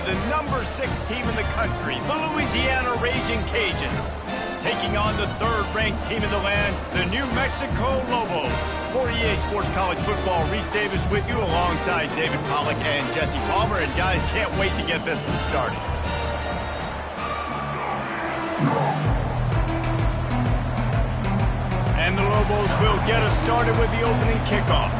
the #6 team in the country, the Louisiana Raging Cajuns, taking on the 3rd-ranked team in the land, the New Mexico Lobos. For EA Sports College Football, Reese Davis with you alongside David Pollack and Jesse Palmer. And guys, can't wait to get this one started. And the Lobos will get us started with the opening kickoff.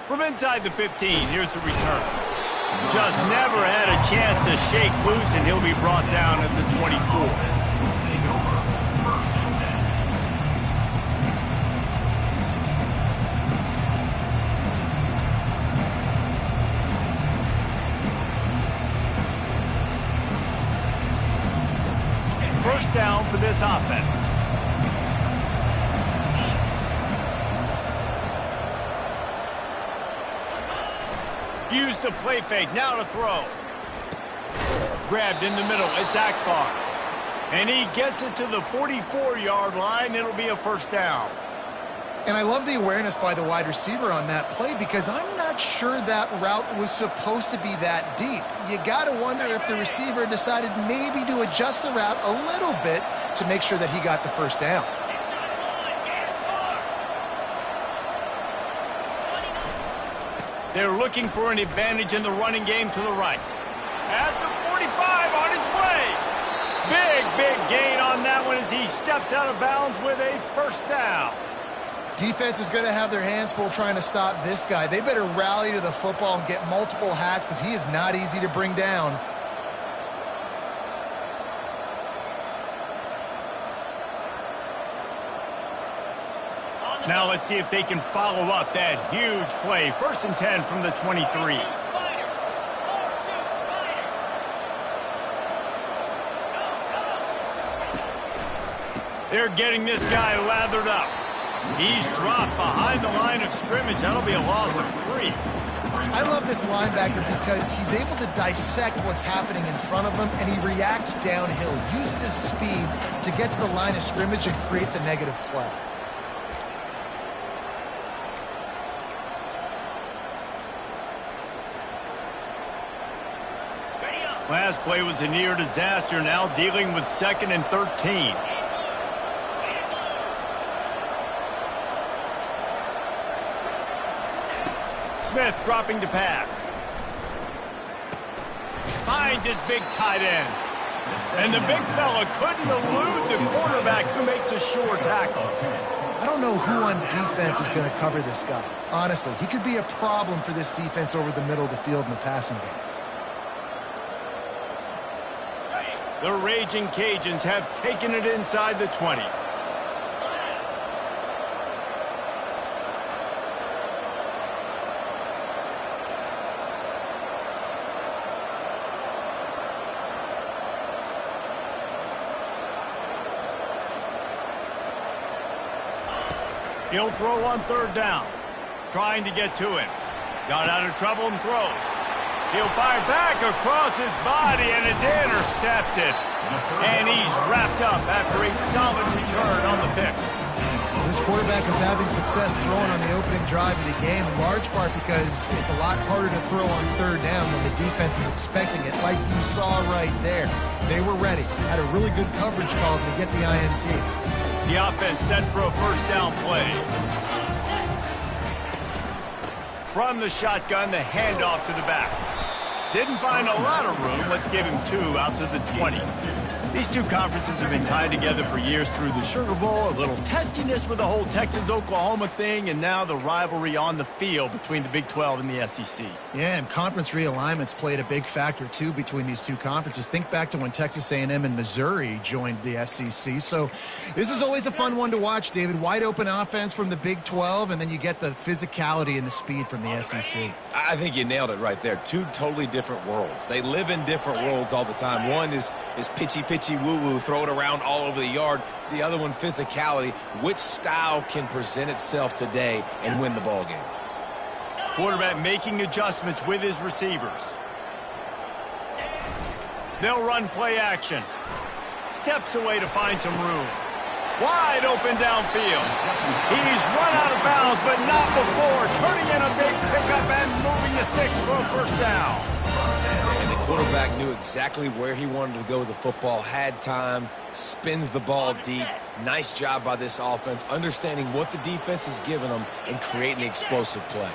From inside the 15, here's the return. Just never had a chance to shake loose, and he'll be brought down at the 24. First down for this offense. Use the play fake, now to throw. Grabbed in the middle, it's Akbar. And he gets it to the 44-yard line. It'll be a first down. And I love the awareness by the wide receiver on that play because I'm not sure that route was supposed to be that deep. You got to wonder if the receiver decided maybe to adjust the route a little bit to make sure that he got the first down. They're looking for an advantage in the running game to the right. At the 45, on his way. Big gain on that one as he steps out of bounds with a first down. Defense is going to have their hands full trying to stop this guy. They better rally to the football and get multiple hats because he is not easy to bring down. Now let's see if they can follow up that huge play. 1st and 10 from the 23. They're getting this guy lathered up. He's dropped behind the line of scrimmage. That'll be a loss of 3. I love this linebacker because he's able to dissect what's happening in front of him, and he reacts downhill, uses his speed to get to the line of scrimmage and create the negative play. Last play was a near disaster, now dealing with 2nd and 13. Smith dropping to pass. Finds his big tight end. And the big fella couldn't elude the quarterback who makes a sure tackle. I don't know who on defense is going to cover this guy. Honestly, he could be a problem for this defense over the middle of the field in the passing game. The Raging Cajuns have taken it inside the 20. He'll throw on 3rd down. Trying to get to him. Got out of trouble and throws. He'll fire back across his body, and it's intercepted. And he's wrapped up after a solid return on the pick. This quarterback was having success throwing on the opening drive of the game, in large part because it's a lot harder to throw on 3rd down when the defense is expecting it, like you saw right there. They were ready. Had a really good coverage call to get the INT. The offense set for a first down play. From the shotgun, the handoff to the back. Didn't find a lot of room. Let's give him 2 out to the 20. These two conferences have been tied together for years through the Sugar Bowl, a little testiness with the whole Texas-Oklahoma thing, and now the rivalry on the field between the Big 12 and the SEC. Yeah, and conference realignments played a big factor, too, between these two conferences. Think back to when Texas A&M and Missouri joined the SEC. So this is always a fun one to watch, David. Wide open offense from the Big 12, and then you get the physicality and the speed from the SEC. I think you nailed it right there. Two totally different worlds. They live in different worlds all the time. One is pitchy woo-woo, throw it around all over the yard. The other one, physicality. Which style can present itself today and win the ball game? Quarterback making adjustments with his receivers. They'll run play action. Steps away to find some room. Wide open downfield. He's run out of bounds, but not before turning in a big pickup and moving the sticks for a first down. And the quarterback knew exactly where he wanted to go with the football, had time, spins the ball deep. Nice job by this offense, understanding what the defense is giving them and creating the explosive play.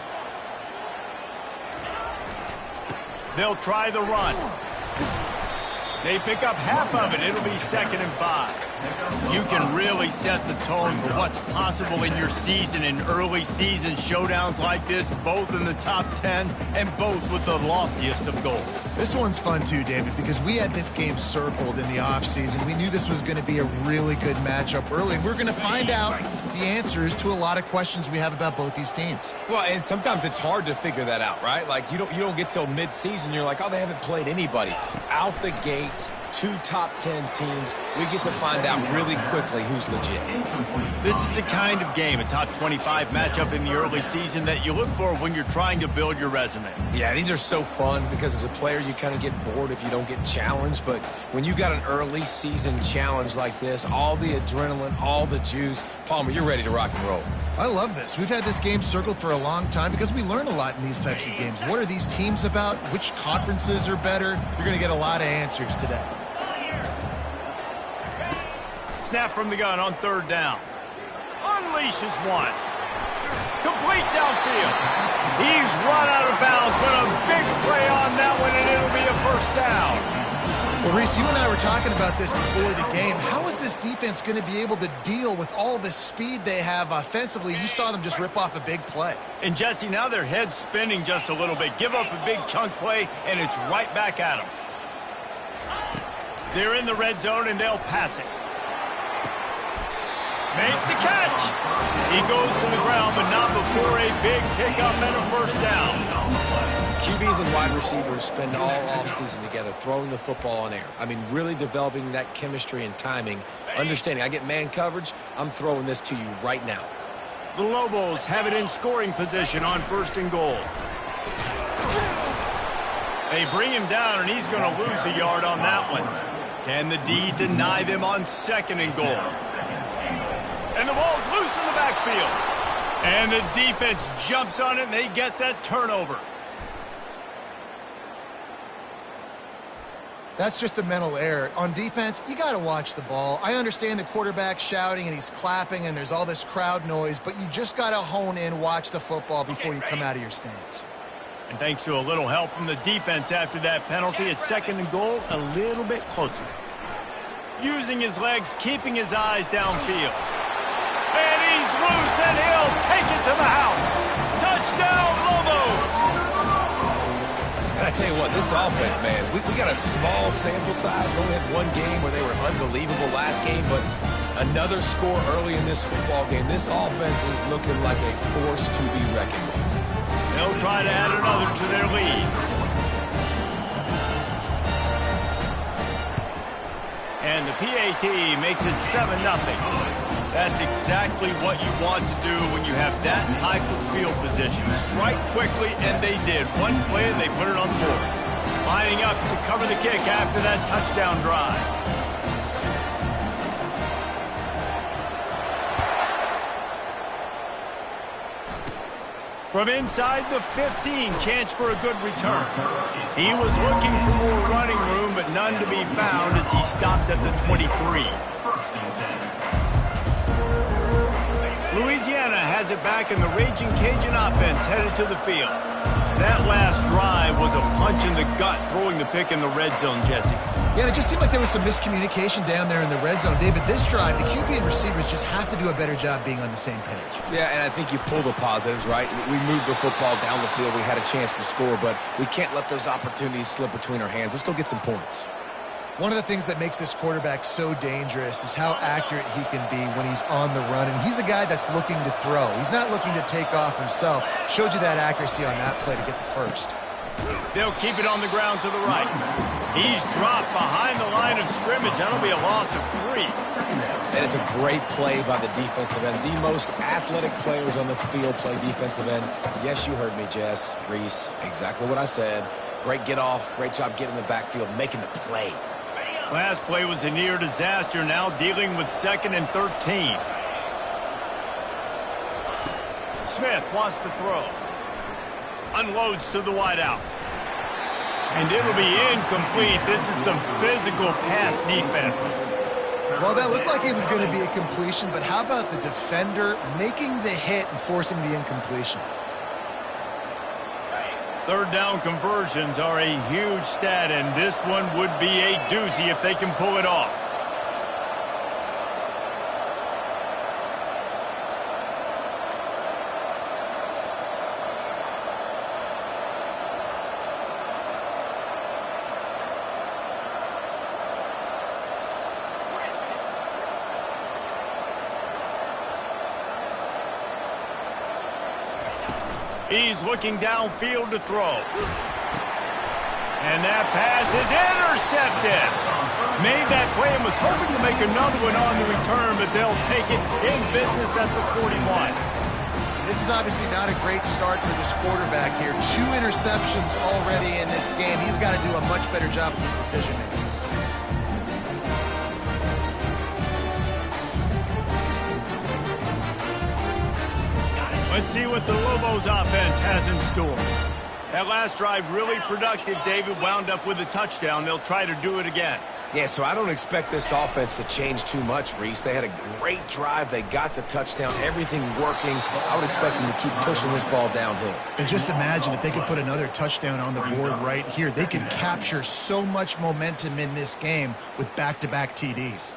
They'll try the run. They pick up half of it. It'll be 2nd and 5. You can really set the tone for what's possible in your season in early season showdowns like this, both in the top 10 and both with the loftiest of goals. This one's fun too, David, because we had this game circled in the offseason. We knew this was going to be a really good matchup early, and we're going to find out the answers to a lot of questions we have about both these teams. Well, and sometimes it's hard to figure that out, right? Like, you don't get till mid-season, you're like, oh, they haven't played anybody. Out the gates, 2 top 10 teams, we get to find out really quickly who's legit. This is the kind of game, a top 25 matchup in the early season, that you look for when you're trying to build your resume. Yeah, these are so fun because as a player, you kind of get bored if you don't get challenged. But when you got an early season challenge like this, all the adrenaline, all the juice, Palmer, you're ready to rock and roll. I love this. We've had this game circled for a long time because we learn a lot in these types of games. What are these teams about? Which conferences are better? You're going to get a lot of answers today. Snap from the gun on 3rd down. Unleashes one. Complete downfield. He's run out of bounds, but a big play on that one, and it'll be a first down. Well, Reese, you and I were talking about this before the game. How is this defense going to be able to deal with all the speed they have offensively? You saw them just rip off a big play. And, Jesse, now their head's spinning just a little bit. Give up a big chunk play, and it's right back at them. They're in the red zone, and they'll pass it. Makes the catch. He goes to the ground, but not before a big pickup and a first down. QBs and wide receivers spend all offseason together throwing the football on air. I mean, really developing that chemistry and timing. Understanding, I get man coverage, I'm throwing this to you right now. The Lobos have it in scoring position on 1st and goal. They bring him down, and he's going to lose a yard on that one. Can the D deny them on 2nd and goal? And the ball's loose in the backfield. And the defense jumps on it, and they get that turnover. That's just a mental error. On defense, you got to watch the ball. I understand the quarterback shouting and he's clapping and there's all this crowd noise, but you just got to hone in, watch the football before you come out of your stance. And thanks to a little help from the defense after that penalty, it's 2nd and goal, a little bit closer. Using his legs, keeping his eyes downfield. And he's loose, and he'll take it to the house. Touchdown, Lobos! And I tell you what, this offense, man, we got a small sample size. We only had one game where they were unbelievable last game, but another score early in this football game. This offense is looking like a force to be reckoned with. They'll try to add another to their lead. And the PAT makes it 7-0. That's exactly what you want to do when you have that type of field position. Strike quickly, and they did. One play, and they put it on the board. Lining up to cover the kick after that touchdown drive. From inside the 15, chance for a good return. He was looking for more running room, but none to be found as he stopped at the 23. Louisiana has it back, and the Raging Cajun offense headed to the field. That last drive was a punch in the gut, throwing the pick in the red zone, Jesse. Yeah, and it just seemed like there was some miscommunication down there in the red zone. David, this drive, the QB and receivers just have to do a better job being on the same page. Yeah, and I think you pull the positives, right? We moved the football down the field. We had a chance to score, but we can't let those opportunities slip between our hands. Let's go get some points. One of the things that makes this quarterback so dangerous is how accurate he can be when he's on the run. And he's a guy that's looking to throw. He's not looking to take off himself. Showed you that accuracy on that play to get the first. They'll keep it on the ground to the right. He's dropped behind the line of scrimmage. That'll be a loss of 3. And it's a great play by the defensive end. The most athletic players on the field play defensive end. Yes, you heard me, Jess, Reese. Exactly what I said. Great get off. Great job getting in the backfield, making the play. Last play was a near disaster, now dealing with 2nd and 13. Smith wants to throw. Unloads to the wideout. And it'll be incomplete. This is some physical pass defense. Well, that looked like it was going to be a completion, but how about the defender making the hit and forcing the incompletion? Third down conversions are a huge stat, and this one would be a doozy if they can pull it off. He's looking downfield to throw. And that pass is intercepted. Made that play and was hoping to make another one on the return, but they'll take it in business at the 41. This is obviously not a great start for this quarterback here. 2 interceptions already in this game. He's got to do a much better job with his decision-making. Let's see what the Lobos offense has in store. That last drive really productive. David wound up with a touchdown. They'll try to do it again. Yeah, so I don't expect this offense to change too much, Reese. They had a great drive. They got the touchdown. Everything working. I would expect them to keep pushing this ball downhill. And just imagine if they could put another touchdown on the board right here. They could capture so much momentum in this game with back-to-back TDs.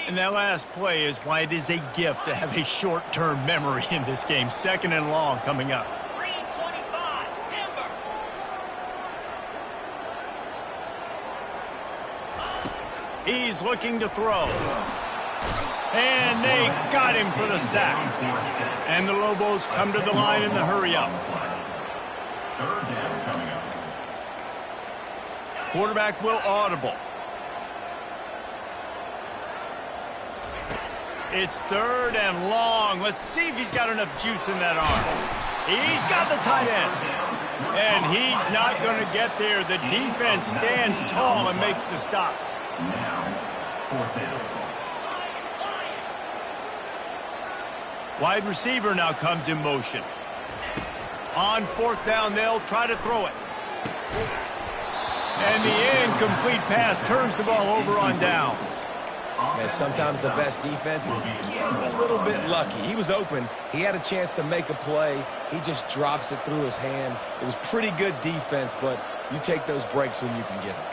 And that last play is why it is a gift to have a short-term memory in this game. 2nd and long coming up. 325, Timber. He's looking to throw. And they got him for the sack. And the Lobos come to the line in the hurry-up. Quarterback will audible. It's 3rd and long. Let's see if he's got enough juice in that arm. He's got the tight end. And he's not going to get there. The defense stands tall and makes the stop. Wide receiver now comes in motion. On 4th down, they'll try to throw it. And the incomplete pass turns the ball over on downs. And sometimes the best defense is getting a little bit lucky. He was open. He had a chance to make a play. He just drops it through his hand. It was pretty good defense, but you take those breaks when you can get them.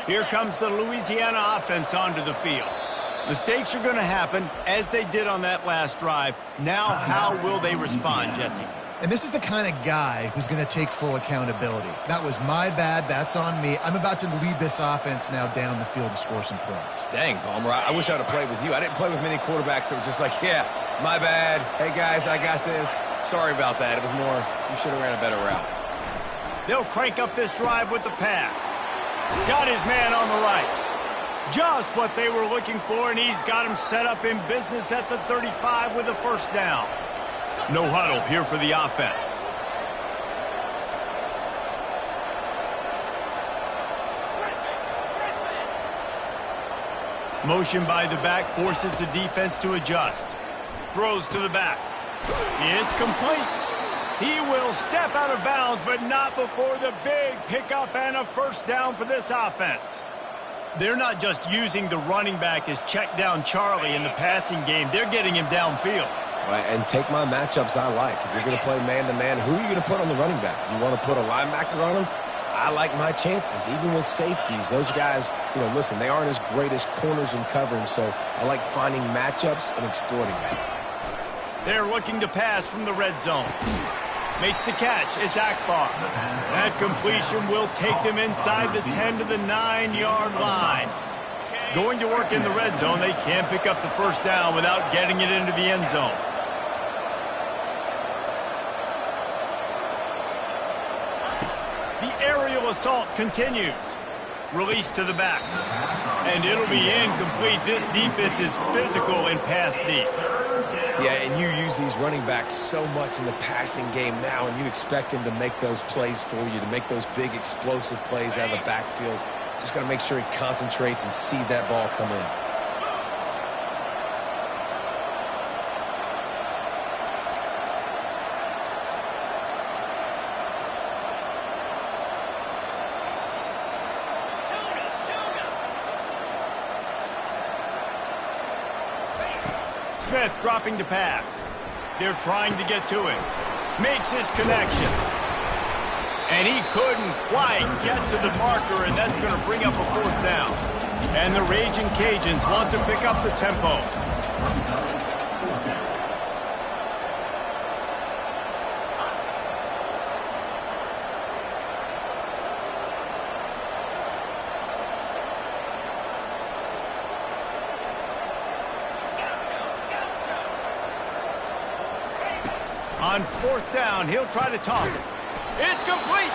Here comes the Louisiana offense onto the field. Mistakes are going to happen, as they did on that last drive. Now, how will they respond, Jesse? And this is the kind of guy who's going to take full accountability. That was my bad. That's on me. I'm about to lead this offense now down the field to score some points. Dang, Palmer, I wish I'd have played with you. I didn't play with many quarterbacks that were just like, yeah, my bad. Hey, guys, I got this. Sorry about that. It was more, you should have ran a better route. They'll crank up this drive with the pass. Got his man on the right. Just what they were looking for, and he's got him set up in business at the 35 with a 1st down. No huddle here for the offense. Motion by the back forces the defense to adjust. Throws to the back. It's complete. He will step out of bounds, but not before the big pickup and a 1st down for this offense. They're not just using the running back as check down Charlie in the passing game. They're getting him downfield. Right, and take my matchups I like. If you're going to play man-to-man, who are you going to put on the running back? You want to put a linebacker on him? I like my chances, even with safeties. Those guys, you know, listen, they aren't as great as corners in covering, so I like finding matchups and exploiting them. They're looking to pass from the red zone. Makes the catch. It's Akbar. That completion will take them inside the 10 to the 9-yard line. Going to work in the red zone, they can't pick up the 1st down without getting it into the end zone. The aerial assault continues. Release to the back. And it'll be incomplete. This defense is physical and pass deep. Yeah, and you use these running backs so much in the passing game now, and you expect him to make those plays for you, to make those big explosive plays out of the backfield. Just got to make sure he concentrates and see that ball come in. Smith dropping to pass. They're trying to get to him. Makes his connection. And he couldn't quite get to the marker, and that's going to bring up a 4th down. And the Raging Cajuns want to pick up the tempo. On 4th down, he'll try to toss it. It's complete.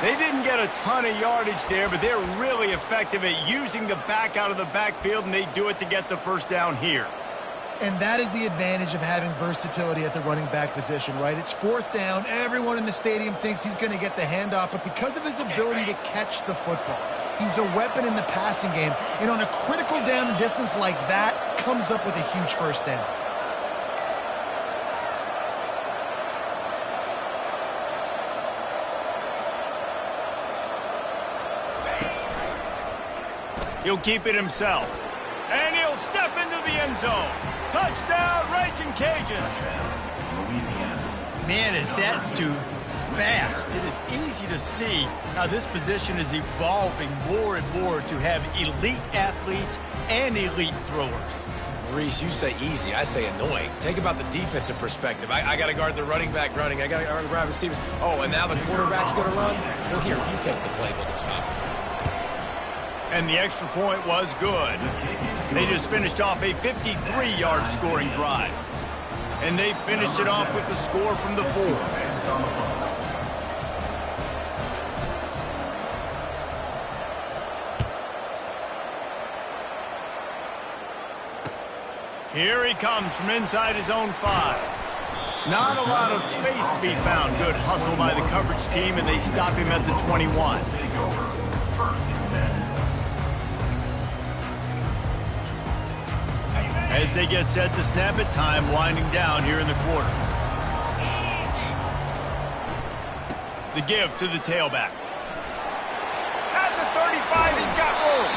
They didn't get a ton of yardage there, but they're really effective at using the back out of the backfield, and they do it to get the 1st down here. And that is the advantage of having versatility at the running back position, right? It's 4th down. Everyone in the stadium thinks he's going to get the handoff, but because of his ability to catch the football, he's a weapon in the passing game. And on a critical down and distance like that, comes up with a huge 1st down. He'll keep it himself. And he'll step into the end zone. Touchdown, Raging Cajun. Man, is that dude fast. It is easy to see how this position is evolving more and more to have elite athletes and elite throwers. Reese, you say easy, I say annoying. Think about the defensive perspective. I got to guard the running back running. I got to guard the wide receivers. Oh, and now the quarterback's going to run? Well, here, you take the playbook and stop it. And the extra point was good. They just finished off a 53-yard scoring drive. And they finished it off with the score from the 4. Here he comes from inside his own 5. Not a lot of space to be found. Good hustle by the coverage team, and they stop him at the 21. As they get set to snap it, time winding down here in the quarter. The give to the tailback. At the 35, he's got room.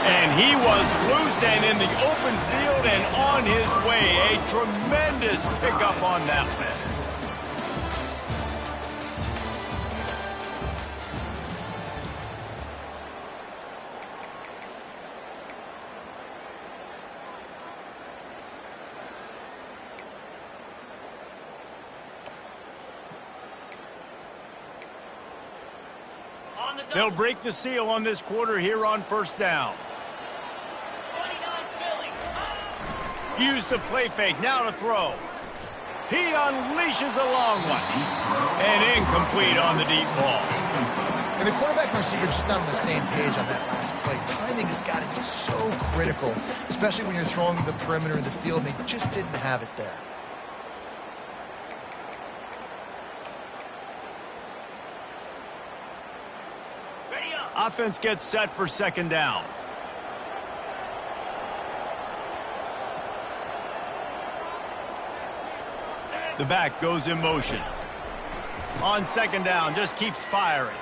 And he was loose and in the open field and on his way. A tremendous pickup on that one. They'll break the seal on this quarter here on 1st down. Use the play fake, now to throw. He unleashes a long one. And incomplete on the deep ball. And the quarterback and receiver just not on the same page on that last play. Timing has got to be so critical, especially when you're throwing the perimeter in the field, and they just didn't have it there. Offense gets set for 2nd down. The back goes in motion. On 2nd down, just keeps firing.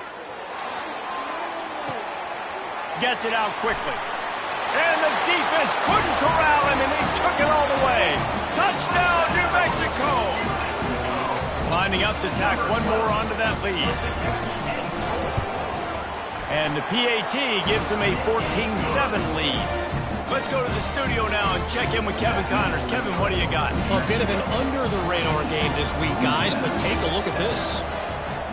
Gets it out quickly. And the defense couldn't corral him, and they took it all the way. Touchdown, New Mexico! Lining up to tack one more onto that lead. And the PAT gives them a 14-7 lead. Let's go to the studio now and check in with Kevin Connors. Kevin, what do you got? A bit of an under-the-radar game this week, guys, but take a look at this.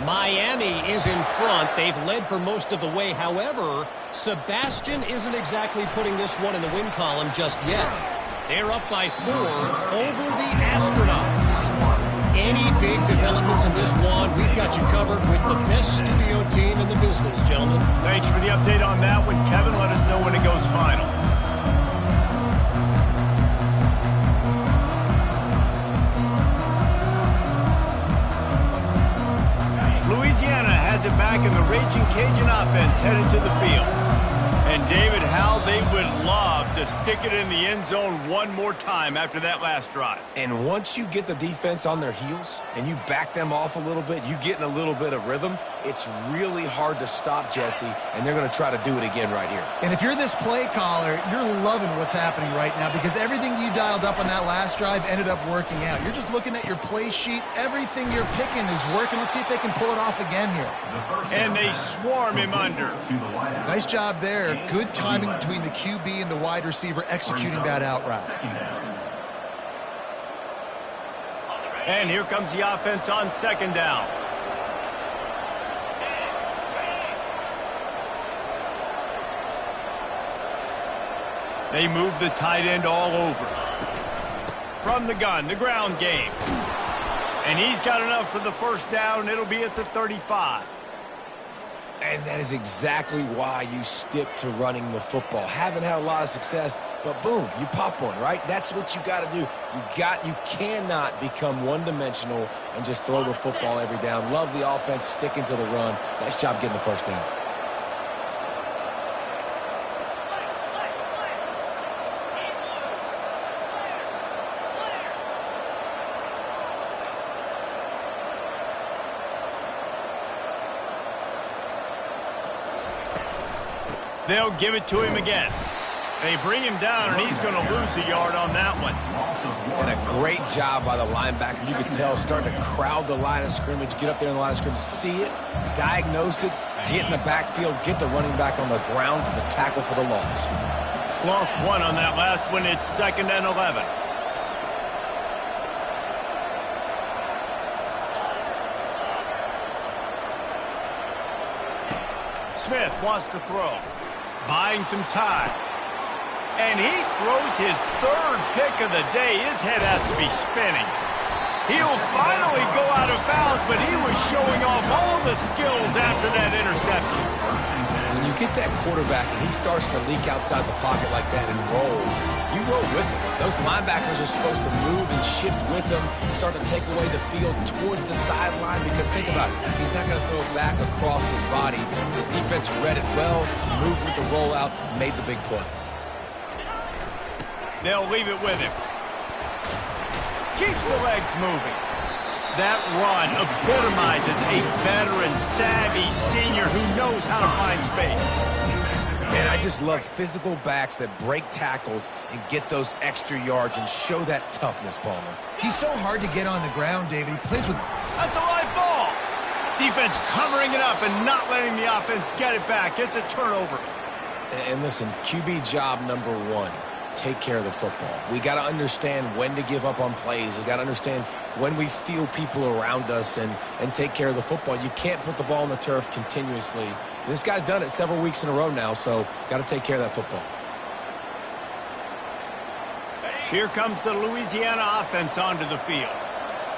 Miami is in front. They've led for most of the way. However, Sebastian isn't exactly putting this one in the win column just yet. They're up by 4 over the Astronauts. any big developments in this one, we've got you covered with the best studio team in the business, gentlemen. Thanks for the update on that one, Kevin. Let us know when it goes final. Louisiana has it back in the Raging Cajun offense headed to the field. And David, how they would love to stick it in the end zone one more time after that last drive. And once you get the defense on their heels and you back them off a little bit, you get in a little bit of rhythm, it's really hard to stop, Jesse, and they're going to try to do it again right here. And if you're this play caller, you're loving what's happening right now because everything you dialed up on that last drive ended up working out. You're just looking at your play sheet. Everything you're picking is working. Let's see if they can pull it off again here. And they swarm him under. Nice job there. Good timing between the QB and the wide receiver executing that out route. And here comes the offense on second down. They move the tight end all over. From the gun, the ground game. And he's got enough for the first down. It'll be at the 35. And that is exactly why you stick to running the football. Haven't had a lot of success, but boom, you pop one, right? That's what you got to do. You cannot become one-dimensional and just throw the football every down. Love the offense sticking to the run. Nice job getting the first down. They'll give it to him again. They bring him down, and he's going to lose a yard on that one. And a great job by the linebacker. You could tell starting to crowd the line of scrimmage, get up there in the line of scrimmage, see it, diagnose it, get in the backfield, get the running back on the ground for the tackle for the loss. Lost one on that last one. It's 2nd and 11. Smith wants to throw. Buying some time. And he throws his third pick of the day. His head has to be spinning. He'll finally go out of bounds, but he was showing off all the skills after that interception. When you get that quarterback and he starts to leak outside the pocket like that and roll, you roll with him. Those linebackers are supposed to move and shift with him, start to take away the field towards the sideline because think about it, he's not going to throw it back across his body. The defense read it well, moved with the rollout, made the big play. They'll leave it with him. Keeps the legs moving. That run epitomizes a veteran, savvy senior who knows how to find space. And I just love physical backs that break tackles and get those extra yards and show that toughness, Palmer. He's so hard to get on the ground, David. He plays with... That's a live ball. Defense covering it up and not letting the offense get it back. It's a turnover. And listen, QB job number one. Take care of the football. We got to understand when to give up on plays. We got to understand when we feel people around us and take care of the football. You can't put the ball on the turf continuously. This guy's done it several weeks in a row now, so got to take care of that football. Here comes the Louisiana offense onto the field.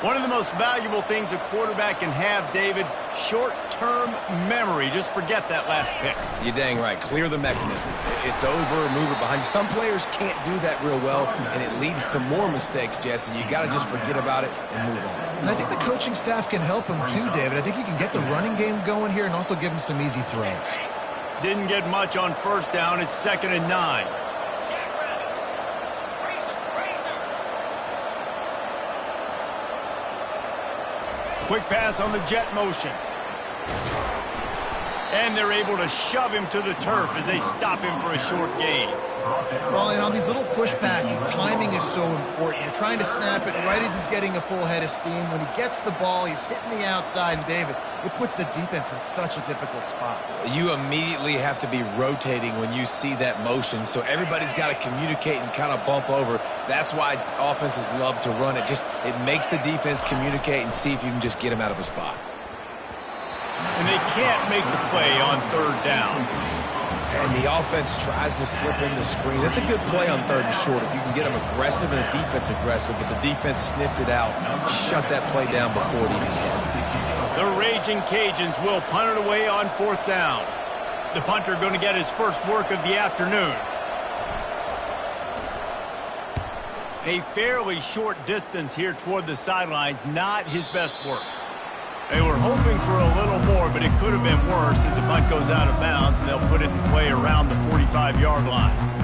One of the most valuable things a quarterback can have, David, short-term memory. Just forget that last pick. You're dang right. Clear the mechanism. It's over, move it behind you. Some players can't do that real well, and it leads to more mistakes, Jesse. You got to just forget about it and move on. And I think the coaching staff can help him too, David. I think you can get the running game going here and also give him some easy throws. Didn't get much on first down. It's 2nd and 9. Quick pass on the jet motion. And they're able to shove him to the turf as they stop him for a short gain. Well, and on these little push passes, timing is so important. You're trying to snap it right as he's getting a full head of steam. When he gets the ball, he's hitting the outside. And, David, it puts the defense in such a difficult spot. You immediately have to be rotating when you see that motion, so everybody's got to communicate and kind of bump over. That's why offenses love to run it. It makes the defense communicate and see if you can just get him out of a spot. And they can't make the play on 3rd down. And the offense tries to slip in the screen. That's a good play on 3rd and short if you can get them aggressive and the defense aggressive, but the defense sniffed it out, shut that play down before it even started. The Raging Cajuns will punt it away on 4th down. The punter going to get his first work of the afternoon. A fairly short distance here toward the sidelines, not his best work. They were hoping for a little more, but it could have been worse as the punt goes out of bounds, and they'll put it in play around the 45-yard line.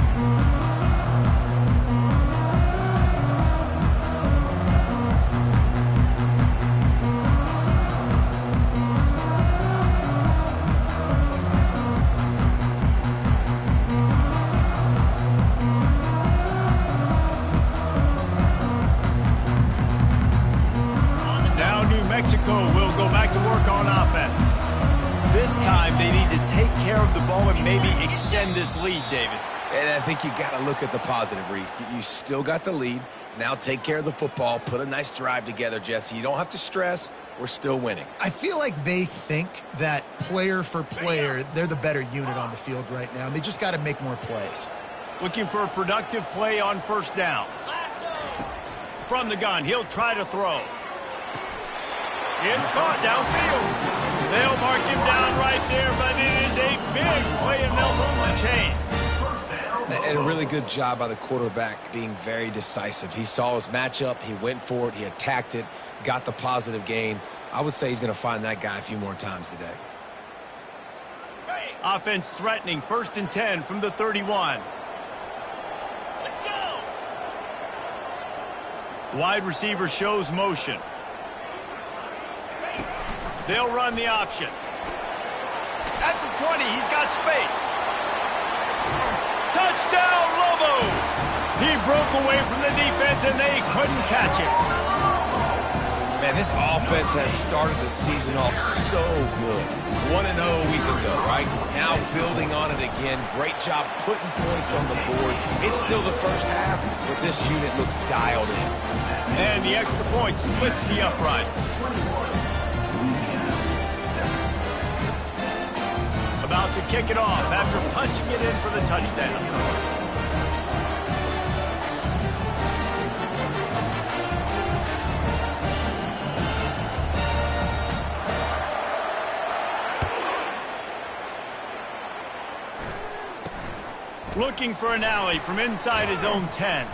Mexico will go back to work on offense. This time they need to take care of the ball and maybe extend this lead, David. And I think you got to look at the positive, Reese. You still got the lead. Now take care of the football. Put a nice drive together, Jesse. You don't have to stress. We're still winning. I feel like they think that player for player, they're the better unit on the field right now. They just got to make more plays. Looking for a productive play on 1st down. From the gun, he'll try to throw. It's caught downfield. They'll mark him down right there, but it is a big play, and they'll move the chain. And a really good job by the quarterback being very decisive. He saw his matchup. He went for it. He attacked it, got the positive gain. I would say he's going to find that guy a few more times today. Offense threatening, 1st and 10 from the 31. Let's go. Wide receiver shows motion. They'll run the option. At the 20, he's got space. Touchdown, Lobos! He broke away from the defense, and they couldn't catch him. Man, this offense has started the season off so good. 1-0 a week ago, right? Now building on it again. Great job putting points on the board. It's still the first half, but this unit looks dialed in. And the extra point splits the uprights. About to kick it off after punching it in for the touchdown. Looking for an alley from inside his own 10.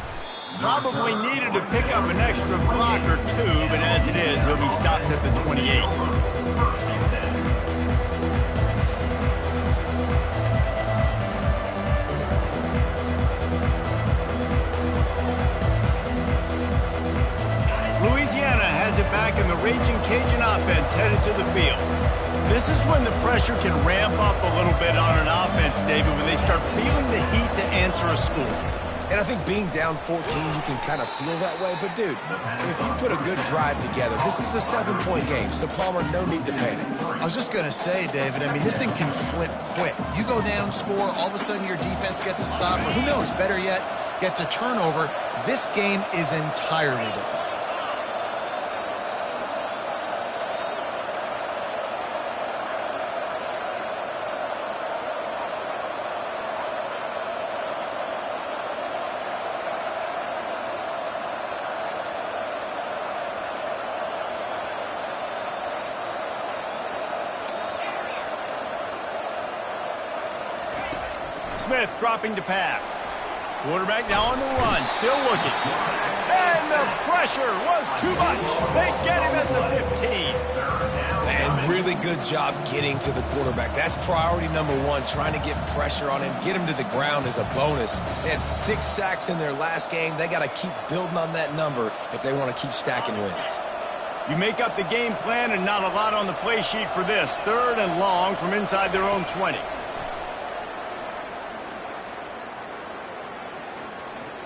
Probably needed to pick up an extra block or two, but as it is, he'll be stopped at the 28. Louisiana has it back, and the Raging Cajun offense headed to the field. This is when the pressure can ramp up a little bit on an offense, David, when they start feeling the heat to answer a score. And I think being down 14, you can kind of feel that way. But, dude, if you put a good drive together, this is a 7-point game. So, Palmer, no need to panic. I was just going to say, David, I mean, this thing can flip quick. You go down, score, all of a sudden your defense gets a stop, or who knows, better yet, gets a turnover. This game is entirely different. Smith dropping to pass. Quarterback now on the run, still looking. And the pressure was too much. They get him at the 15. And really good job getting to the quarterback. That's priority number one, trying to get pressure on him, get him to the ground as a bonus. They had 6 sacks in their last game. They got to keep building on that number if they want to keep stacking wins. You make up the game plan and not a lot on the play sheet for this. 3rd and long from inside their own 20.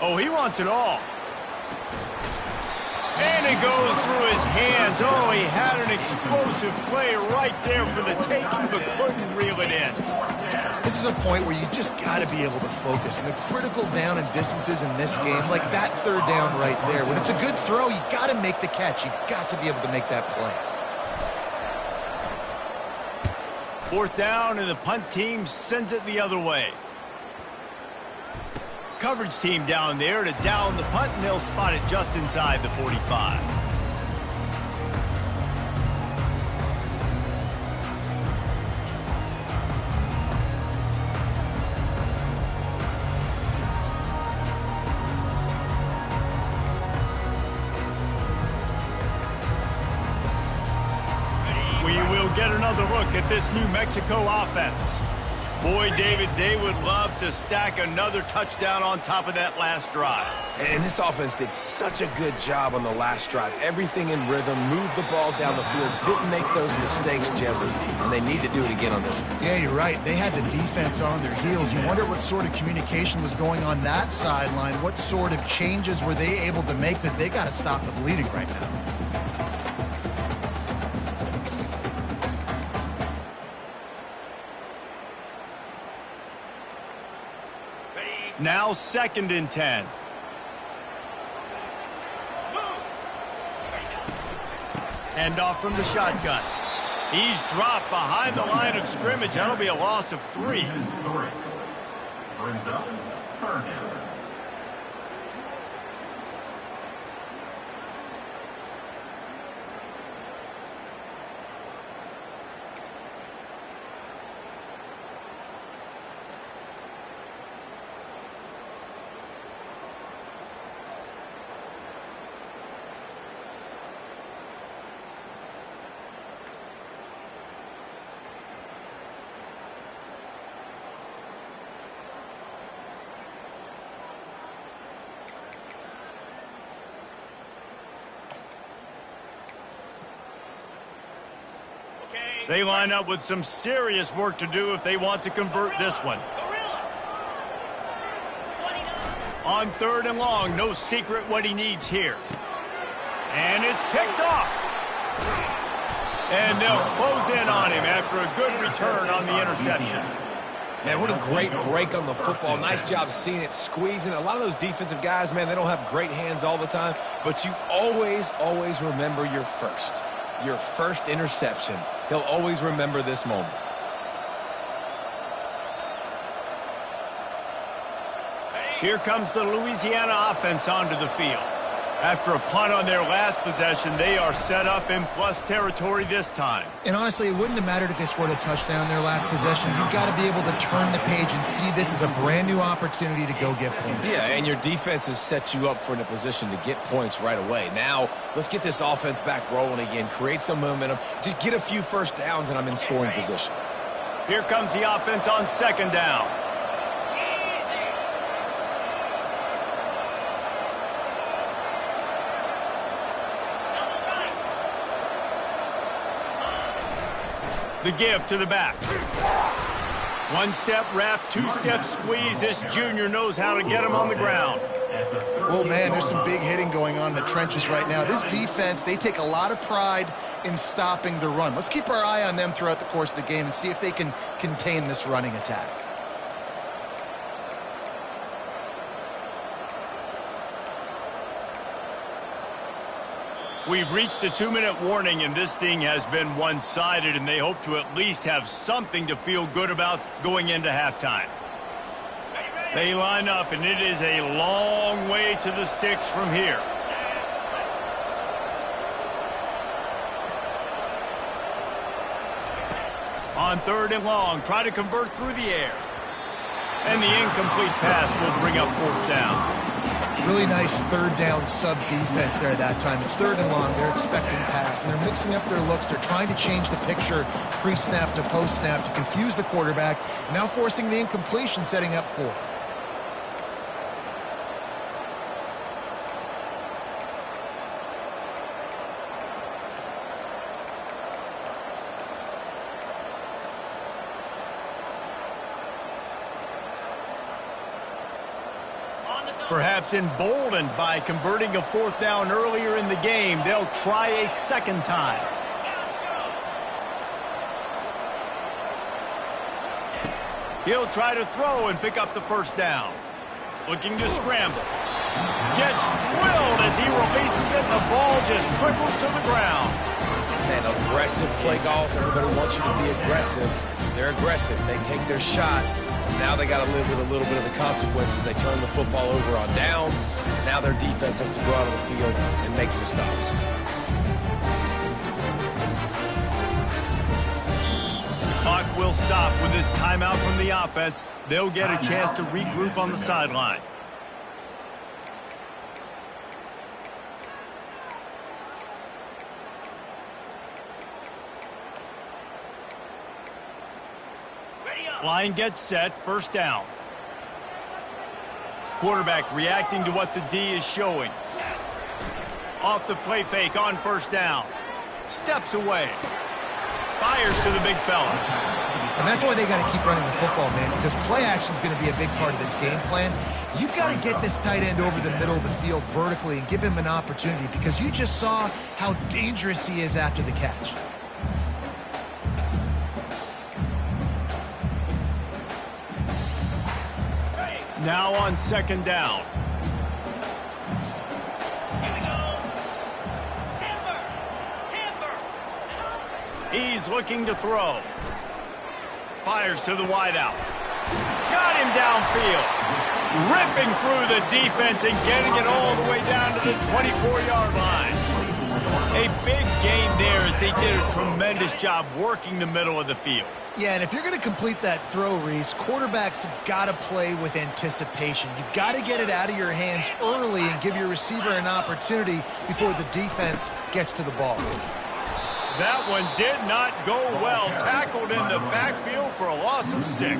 Oh, he wants it all. And it goes through his hands. Oh, he had an explosive play right there for the taking, but couldn't reel it in. This is a point where you just got to be able to focus. And the critical down and distances in this game, like that 3rd down right there, when it's a good throw, you got to make the catch. You got to be able to make that play. Fourth down, and the punt team sends it the other way. Coverage team down there to down the punt, and they'll spot it just inside the 45. We will get another look at this New Mexico offense. Boy, David, they would love to stack another touchdown on top of that last drive. And this offense did such a good job on the last drive. Everything in rhythm, moved the ball down the field, didn't make those mistakes, Jesse, and they need to do it again on this one. Yeah, you're right. They had the defense on their heels. You wonder what sort of communication was going on that sideline. What sort of changes were they able to make, because they got to stop the bleeding right now. Now 2nd and 10. Handoff from the shotgun. He's dropped behind the line of scrimmage. That'll be a loss of 3. Brings up third down. They line up with some serious work to do if they want to convert this one. On 3rd and long, no secret what he needs here. And it's picked off. And they'll close in on him after a good return on the interception. Man, what a great break on the football. Nice job seeing it, squeezing. A lot of those defensive guys, man, they don't have great hands all the time, but you always remember your first interception. He'll always remember this moment. Here comes the Louisiana offense onto the field. After a punt on their last possession, they are set up in plus territory this time. And honestly, it wouldn't have mattered if they scored a touchdown their last possession. You've got to be able to turn the page and see this as a brand new opportunity to go get points. Yeah, and your defense has set you up for in a position to get points right away. Now, let's get this offense back rolling again, create some momentum, just get a few first downs, and I'm in scoring position. Here comes the offense on 2nd down. The give to the back. 1-step wrap, 2-step squeeze. This junior knows how to get him on the ground. Oh, man, there's some big hitting going on in the trenches right now. This defense, they take a lot of pride in stopping the run. Let's keep our eye on them throughout the course of the game and see if they can contain this running attack. We've reached the 2-minute warning, and this thing has been one-sided, and they hope to at least have something to feel good about going into halftime. They line up, and it is a long way to the sticks from here. On 3rd and long, try to convert through the air. And the incomplete pass will bring up 4th down. Really nice 3rd down sub defense there that time. It's 3rd and long. They're expecting pass, and they're mixing up their looks. They're trying to change the picture pre-snap to post-snap to confuse the quarterback, now forcing the incompletion, setting up 4th. Perhaps emboldened by converting a 4th down earlier in the game, they'll try a 2nd time. He'll try to throw and pick up the 1st down. Looking to scramble. Gets drilled as he releases it, and the ball just trickles to the ground. Man, aggressive play calls. Everybody wants you to be aggressive. They're aggressive. They take their shot. Now they got to live with a little bit of the consequences. They turn the football over on downs. Now their defense has to go out on the field and make some stops. The clock will stop with this timeout from the offense. They'll get a chance to regroup on the sideline. Line gets set, first down. Quarterback reacting to what the D is showing. Off the play fake on first down. Steps away. Fires to the big fella. And that's why they got to keep running the football, man, because play action is going to be a big part of this game plan. You've got to get this tight end over the middle of the field vertically and give him an opportunity, because you just saw how dangerous he is after the catch. Now on second down. Here we go. Timber. He's looking to throw. Fires to the wideout. Got him downfield. Ripping through the defense and getting it all the way down to the 24-yard line. A big gain there as they did a tremendous job working the middle of the field. Yeah, and if you're going to complete that throw, Reese, quarterbacks have got to play with anticipation. You've got to get it out of your hands early and give your receiver an opportunity before the defense gets to the ball. That one did not go well. Tackled in the backfield for a loss of 6.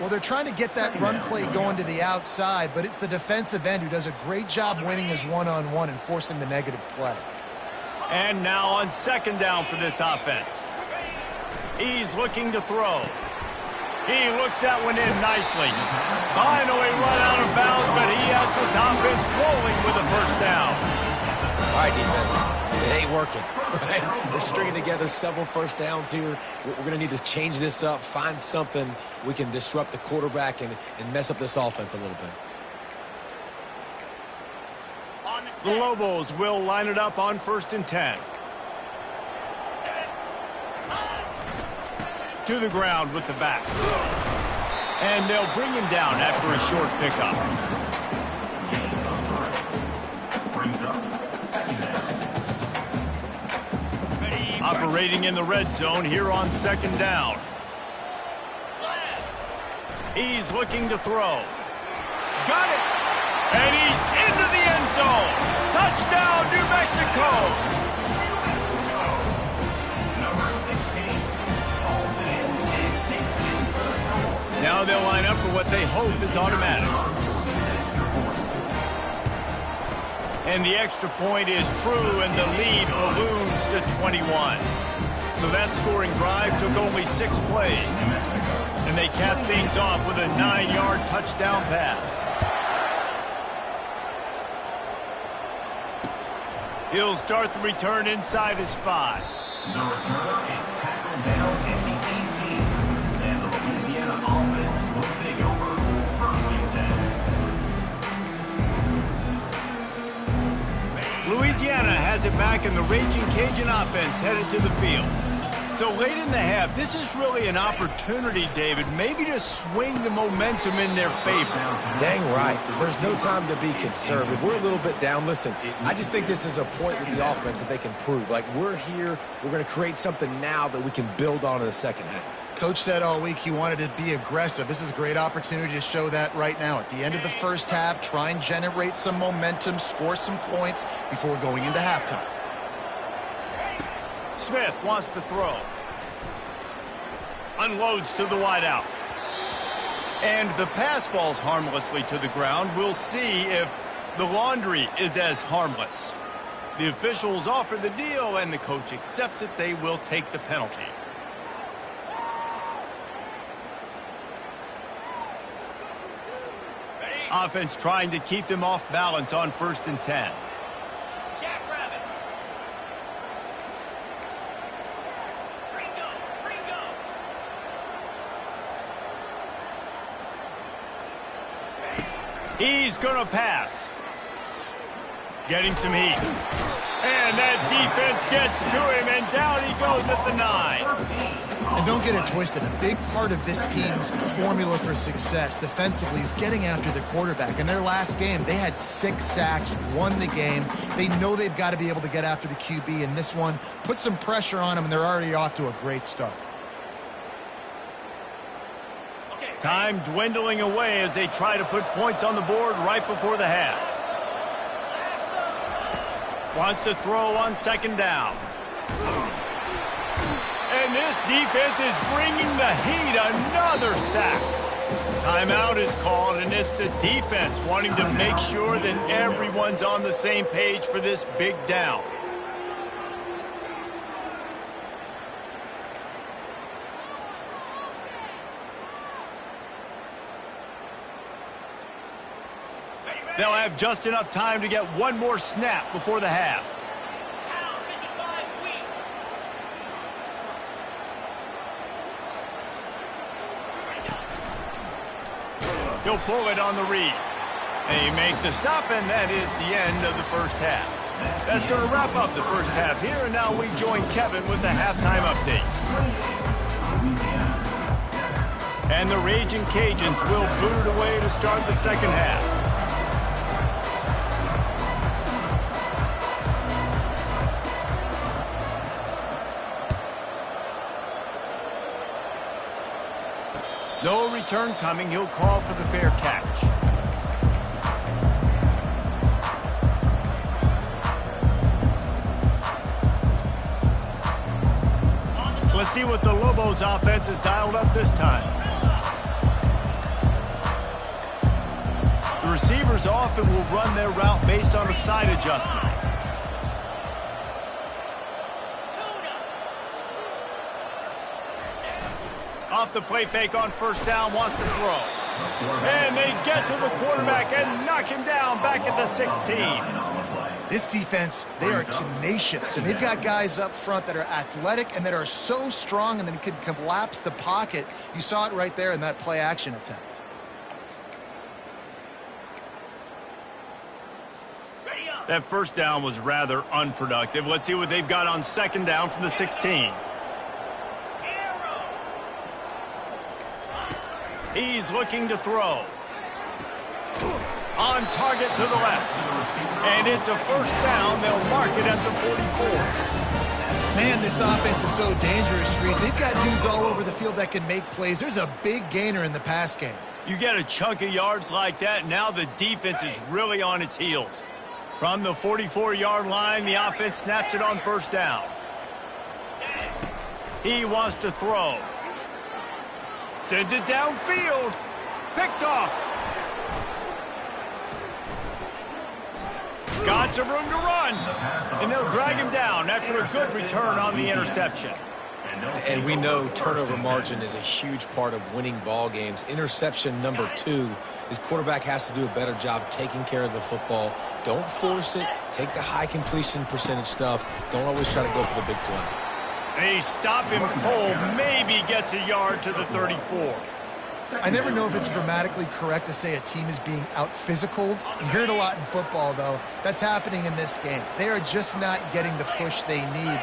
Well, they're trying to get that run play going to the outside, but it's the defensive end who does a great job winning his one-on-one and forcing the negative play. And now on second down for this offense. He's looking to throw. He looks that one in nicely. Finally run out of bounds, but he has this offense rolling with a first down. All right, defense. It ain't working. Right? They're stringing together several first downs here. We're going to need to change this up, find something we can disrupt the quarterback and mess up this offense a little bit. The Lobos will line it up on 1st and 10. To the ground with the back. And they'll bring him down after a short pickup. Operating in the red zone here on second down. He's looking to throw. Got it! And he's into the end zone. Touchdown, New Mexico! Now they'll line up for what they hope is automatic. And the extra point is true, and the lead balloons to 21. So that scoring drive took only 6 plays. And they capped things off with a 9-yard touchdown pass. He'll start the return inside his 5. The returner is tackled down at the 18. And the Louisiana offense will take over from Louisiana. Louisiana has it back, and the Raging Cajun offense headed to the field. So late in the half, this is really an opportunity, David, maybe to swing the momentum in their favor. Dang right. There's no time to be concerned. If we're a little bit down, listen, I just think this is a point with the offense that they can prove. Like, we're here, we're going to create something now that we can build on in the second half. Coach said all week he wanted to be aggressive. This is a great opportunity to show that right now. At the end of the first half, try and generate some momentum, score some points before going into halftime. Smith wants to throw. Unloads to the wideout. And the pass falls harmlessly to the ground. We'll see if the laundry is as harmless. The officials offer the deal, and the coach accepts it. They will take the penalty. Offense trying to keep them off balance on 1st and 10. Jackrabbit. He's going to pass. Getting some heat. And that defense gets to him, and down he goes at the 9. And don't get it twisted. A big part of this team's formula for success defensively is getting after the quarterback. In their last game, they had 6 sacks, won the game. They know they've got to be able to get after the QB, and this one put some pressure on them, and they're already off to a great start. Time dwindling away as they try to put points on the board right before the half. Wants to throw on second down. And this defense is bringing the heat. Another sack. Timeout is called, and it's the defense wanting to make sure that everyone's on the same page for this big down. They'll have just enough time to get one more snap before the half. He'll pull it on the read. They make the stop, and that is the end of the first half. That's going to wrap up the first half here, and now we join Kevin with the halftime update. And the Raging Cajuns will boot it away to start the second half. No return coming. He'll call for the fair catch. Let's see what the Lobos offense has dialed up this time. The receivers often will run their route based on a side adjustment. Off the play fake on first down, wants to throw. And they get to the quarterback and knock him down back at the 16. This defense, they are tenacious, and they've got guys up front that are athletic and that are so strong and then can collapse the pocket. You saw it right there in that play action attempt. That first down was rather unproductive. Let's see what they've got on second down from the 16. He's looking to throw. On target to the left. And it's a first down. They'll mark it at the 44. Man, this offense is so dangerous, Reese. They've got dudes all over the field that can make plays. There's a big gainer in the pass game. You get a chunk of yards like that, now the defense is really on its heels. From the 44-yard line, the offense snaps it on first down. He wants to throw. Sends it downfield. Picked off. Got some room to run. And they'll drag him down after a good return on the interception. And we know turnover margin is a huge part of winning ball games. Interception number 2. His quarterback has to do a better job taking care of the football. Don't force it. Take the high completion percentage stuff. Don't always try to go for the big play. They stop him cold. Maybe gets a yard to the 34. I never know if it's grammatically correct to say a team is being out-physicaled. You hear it a lot in football, though. That's happening in this game. They are just not getting the push they need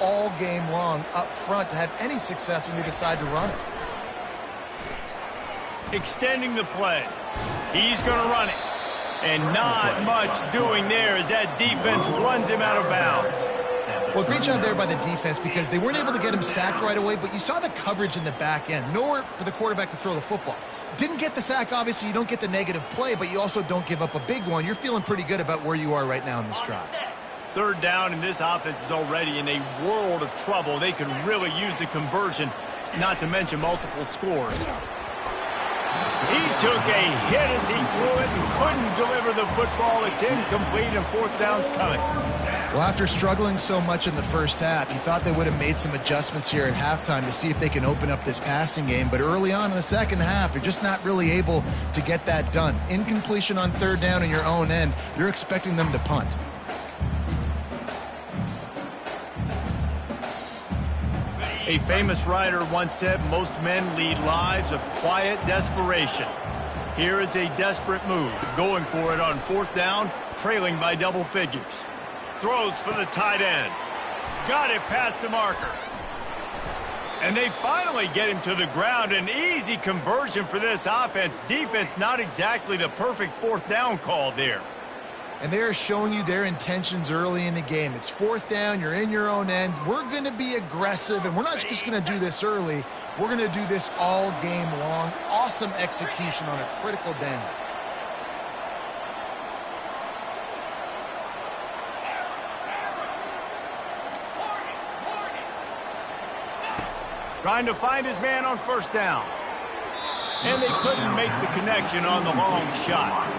all game long up front to have any success when they decide to run it. Extending the play. He's going to run it. And not much doing there as that defense runs him out of bounds. Well, great job there by the defense because they weren't able to get him sacked right away, but you saw the coverage in the back end. Nowhere for the quarterback to throw the football. Didn't get the sack, obviously. You don't get the negative play, but you also don't give up a big one. You're feeling pretty good about where you are right now in this drive. Third down, and this offense is already in a world of trouble. They could really use a conversion, not to mention multiple scores. He took a hit as he threw it and couldn't deliver the football. It's incomplete, and fourth down's coming. Well, after struggling so much in the first half, you thought they would have made some adjustments here at halftime to see if they can open up this passing game. But early on in the second half, they're just not really able to get that done. Incompletion on third down in your own end, you're expecting them to punt. A famous writer once said, most men lead lives of quiet desperation. Here is a desperate move, going for it on fourth down, trailing by double figures. Throws for the tight end. Got it past the marker. And they finally get him to the ground. An easy conversion for this offense. Defense, not exactly the perfect fourth down call there. And they are showing you their intentions early in the game. It's fourth down. You're in your own end. We're going to be aggressive, and we're not just going to do this early. We're going to do this all game long. Awesome execution on a critical down. Trying to find his man on first down. And they couldn't make the connection on the long shot.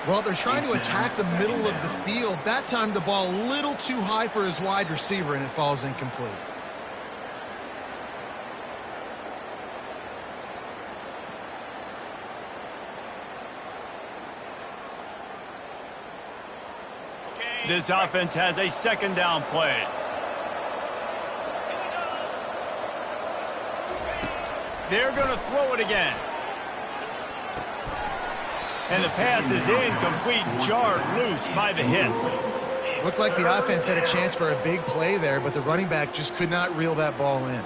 Well, they're trying to attack the middle of the field. That time the ball a little too high for his wide receiver, and it falls incomplete. This offense has a second down play. They're going to throw it again. And the pass is incomplete, jarred loose by the hit. Looked like the offense had a chance for a big play there, but the running back just could not reel that ball in.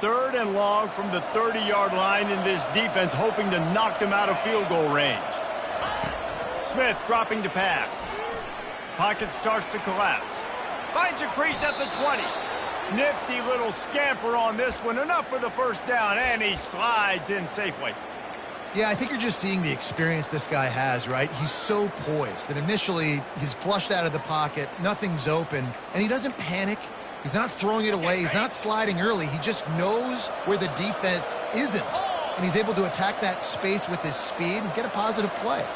Third and long from the 30-yard line, in this defense hoping to knock them out of field goal range. Smith dropping to pass. Pocket starts to collapse. Finds a crease at the 20. Nifty little scamper on this one. Enough for the first down, and he slides in safely. Yeah, I think you're just seeing the experience this guy has, right? He's so poised that initially he's flushed out of the pocket, nothing's open, and he doesn't panic. He's not throwing it away. He's not sliding early. He just knows where the defense isn't, and he's able to attack that space with his speed and get a positive play.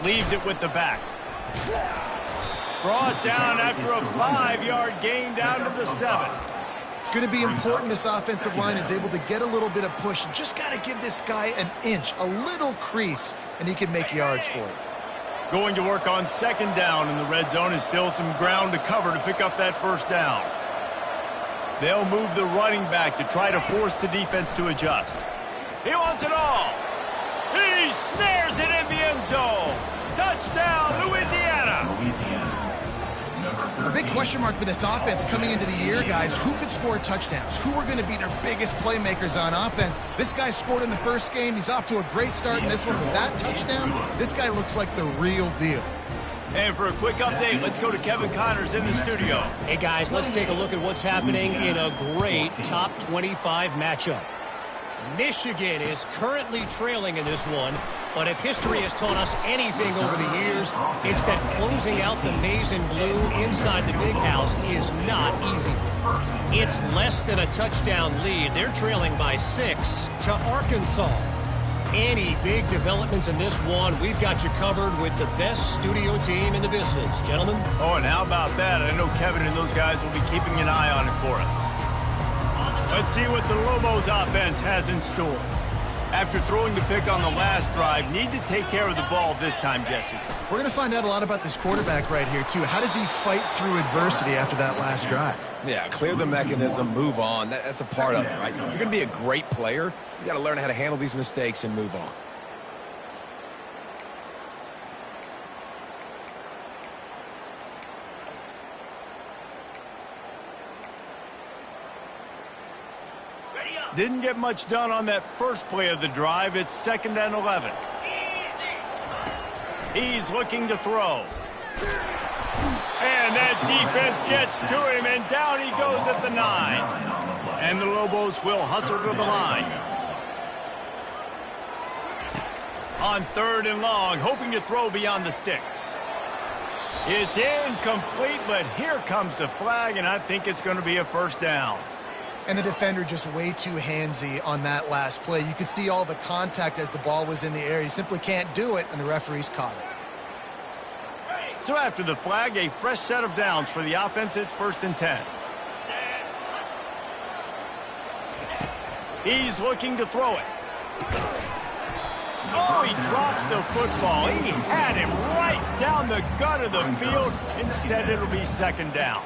Leaves it with the back. Brought down after a 5-yard gain down to the 7. It's going to be important this offensive line is able to get a little bit of push. You just got to give this guy an inch, a little crease, and he can make yards for it. Going to work on second down in the red zone, is still some ground to cover to pick up that first down. They'll move the running back to try to force the defense to adjust. He wants it all. He snares it in the end zone. Touchdown, Louisiana. A big question mark for this offense coming into the year, guys. Who could score touchdowns? Who are going to be their biggest playmakers on offense? This guy scored in the first game. He's off to a great start in this one with that touchdown. This guy looks like the real deal. And for a quick update, let's go to Kevin Connors in the studio. Hey, guys, let's take a look at what's happening in a great top 25 matchup. Michigan is currently trailing in this one, but if history has taught us anything over the years, it's that closing out the maize and blue inside the big house is not easy. It's less than a touchdown lead. They're trailing by 6 to Arkansas. Any big developments in this one, we've got you covered with the best studio team in the business. Gentlemen? Oh, and how about that? I know Kevin and those guys will be keeping an eye on it for us. Let's see what the Lobos offense has in store. After throwing the pick on the last drive, need to take care of the ball this time, Jesse. We're going to find out a lot about this quarterback right here, too. How does he fight through adversity after that last drive? Yeah, clear the mechanism, move on. That's a part of it, right? If you're going to be a great player, you got to learn how to handle these mistakes and move on. Didn't get much done on that first play of the drive. It's 2nd and 11. He's looking to throw. And that defense gets to him, and down he goes at the 9. And the Lobos will hustle to the line. On 3rd and long, hoping to throw beyond the sticks. It's incomplete, but here comes the flag, and I think it's going to be a first down. And the defender just way too handsy on that last play. You could see all the contact as the ball was in the air. He simply can't do it, and the referees caught it. So after the flag, a fresh set of downs for the offense. It's 1st and 10. He's looking to throw it. Oh, he drops the football. He had him right down the gut of the field. Instead, it'll be 2nd down.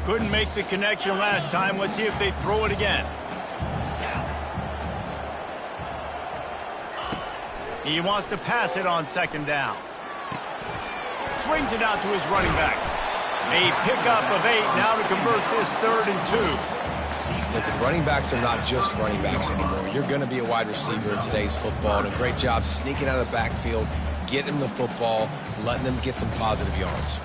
Couldn't make the connection last time. Let's see if they throw it again. He wants to pass it on second down. Swings it out to his running back. A pickup of 8 now to convert this 3rd and 2. Listen, running backs are not just running backs anymore. You're going to be a wide receiver in today's football, and a great job sneaking out of the backfield, getting the football, letting them get some positive yards.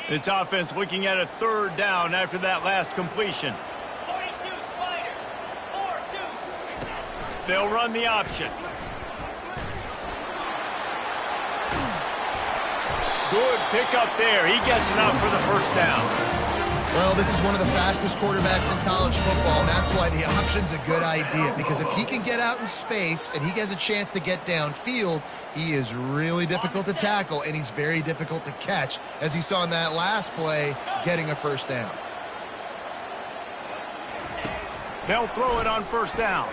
This offense looking at a 3rd down after that last completion. 42 Spider. 4-2. They'll run the option. Good pickup there. He gets enough for the 1st down. Well, this is one of the fastest quarterbacks in college football, and that's why the option's a good idea, because if he can get out in space and he has a chance to get downfield, he is really difficult to tackle, and he's very difficult to catch, as you saw in that last play, getting a 1st down. They'll throw it on 1st down.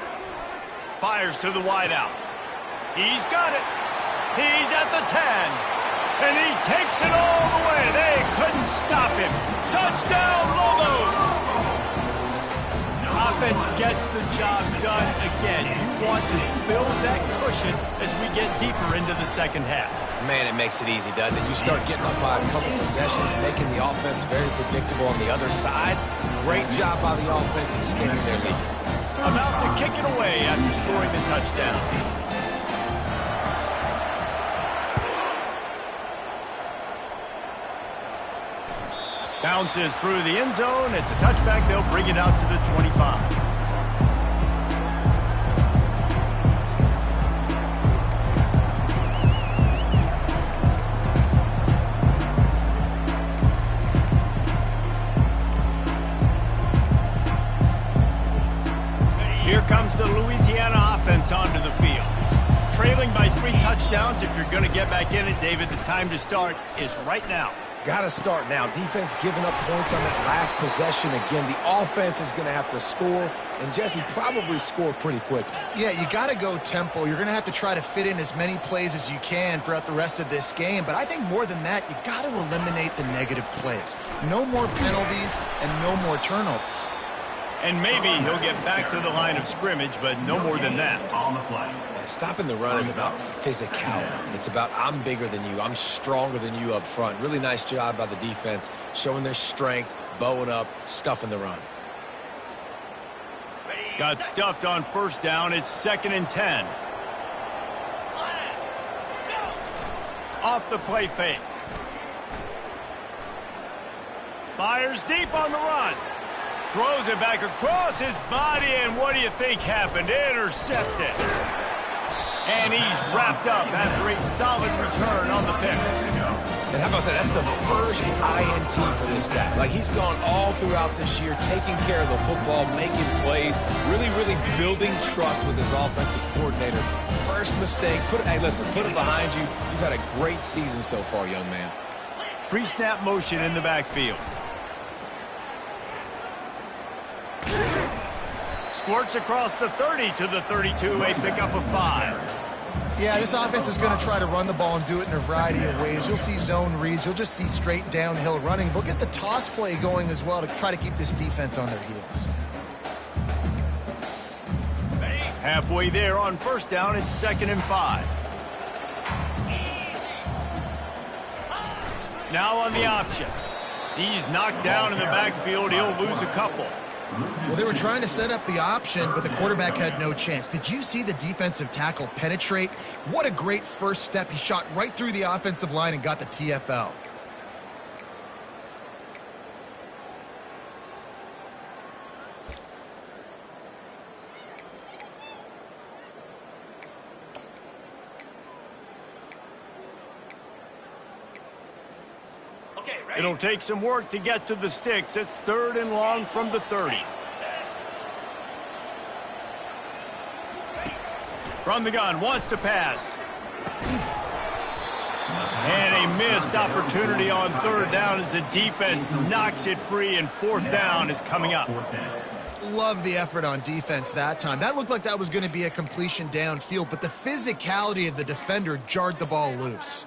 Fires to the wideout. He's got it. He's at the 10. And he takes it all the way. They couldn't stop him. Touchdown, Lobos! Offense gets the job done again. You want to build that cushion as we get deeper into the 2nd half. Man, it makes it easy, doesn't it? You start getting up by a couple possessions, making the offense very predictable on the other side. Great job by the offense extending their lead. About to kick it away after scoring the touchdown. Bounces through the end zone. It's a touchback. They'll bring it out to the 25. Here comes the Louisiana offense onto the field. Trailing by 3 touchdowns. If you're going to get back in it, David, the time to start is right now. Got to start now. Defense giving up points on that last possession. Again, the offense is going to have to score, and Jesse probably score pretty quickly. Yeah, you got to go tempo. You're going to have to try to fit in as many plays as you can throughout the rest of this game. But I think more than that, you got to eliminate the negative plays. No more penalties and no more turnovers. And maybe he'll get back to the line of scrimmage, but no more than that. On the play. Stopping the run is about physicality. It's about I'm bigger than you. I'm stronger than you up front. Really nice job by the defense, showing their strength, bowing up, stuffing the run. Got stuffed on 1st down. It's 2nd and 10. Off the play fake. Fires deep on the run. Throws it back across his body, and what do you think happened? Intercepted. And he's wrapped up after a solid return on the pick. And how about that? That's the first INT for this guy. Like, he's gone all throughout this year, taking care of the football, making plays, really building trust with his offensive coordinator. First mistake, hey, listen, put it behind you. You've had a great season so far, young man. Pre-snap motion in the backfield. Squirts across the 30 to the 32, a pickup of 5. Yeah, this offense is going to try to run the ball and do it in a variety of ways. You'll see zone reads. You'll just see straight downhill running. They'll get the toss play going as well to try to keep this defense on their heels. Halfway there on 1st down, it's 2nd and 5. Now on the option. He's knocked down in the backfield. He'll lose a couple. Well, they were trying to set up the option, but the quarterback had no chance. Did you see the defensive tackle penetrate? What a great first step. He shot right through the offensive line and got the TFL. It'll take some work to get to the sticks. It's 3rd and long from the 30. From the gun, wants to pass. And a missed opportunity on 3rd down as the defense knocks it free, and 4th down is coming up. love the effort on defense that time. That looked like that was going to be a completion downfield, but the physicality of the defender jarred the ball loose.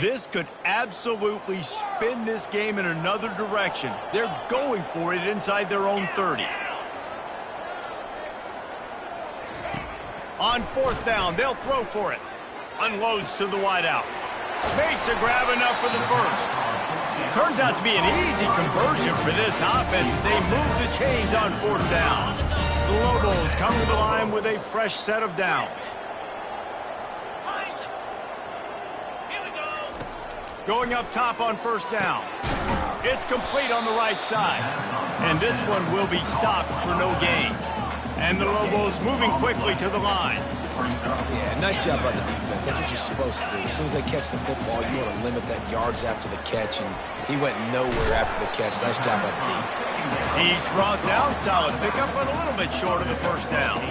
This could absolutely spin this game in another direction. They're going for it inside their own 30. On 4th down, they'll throw for it. Unloads to the wideout. Makes a grab enough for the first. Turns out to be an easy conversion for this offense as they move the chains on 4th down. The Lobos come to the line with a fresh set of downs. Going up top on 1st down. It's complete on the right side. And this one will be stopped for no gain. And the Lobos moving quickly to the line. Yeah, nice job by the defense. That's what you're supposed to do. As soon as they catch the football, you want to limit that yards after the catch, and he went nowhere after the catch. Nice job by the D. He's brought down solid pickup, but a little bit short of the 1st down.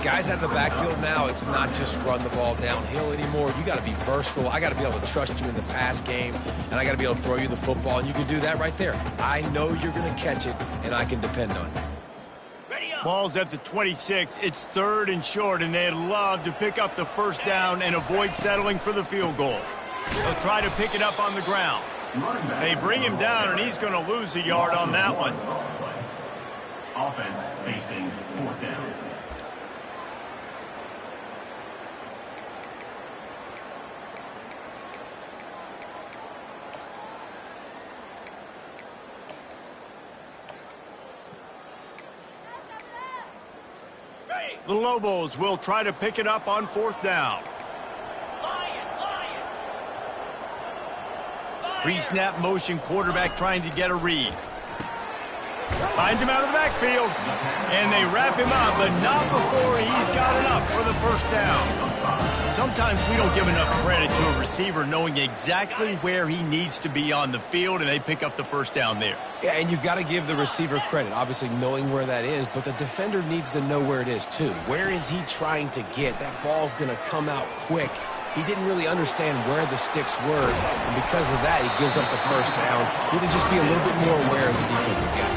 Guys out of the backfield now, it's not just run the ball downhill anymore. You got to be versatile. I got to be able to trust you in the pass game, and I got to be able to throw you the football, and you can do that right there. I know you're going to catch it, and I can depend on it. Ball's at the 26. It's 3rd and short, and they'd love to pick up the 1st down and avoid settling for the field goal. They'll try to pick it up on the ground. They bring him down, and he's going to lose a yard on that one. Offense facing 4th down. The Lobos will try to pick it up on 4th down. Pre-snap motion, quarterback trying to get a read. Finds him out of the backfield. And they wrap him up, but not before he's got enough for the 1st down. Sometimes we don't give enough credit to a receiver knowing exactly where he needs to be on the field, and they pick up the 1st down there. Yeah, and you got to give the receiver credit, obviously knowing where that is, but the defender needs to know where it is too. Where is he trying to get? That ball's going to come out quick. He didn't really understand where the sticks were, and because of that, he gives up the 1st down. He need to just be a little bit more aware as a defensive guy.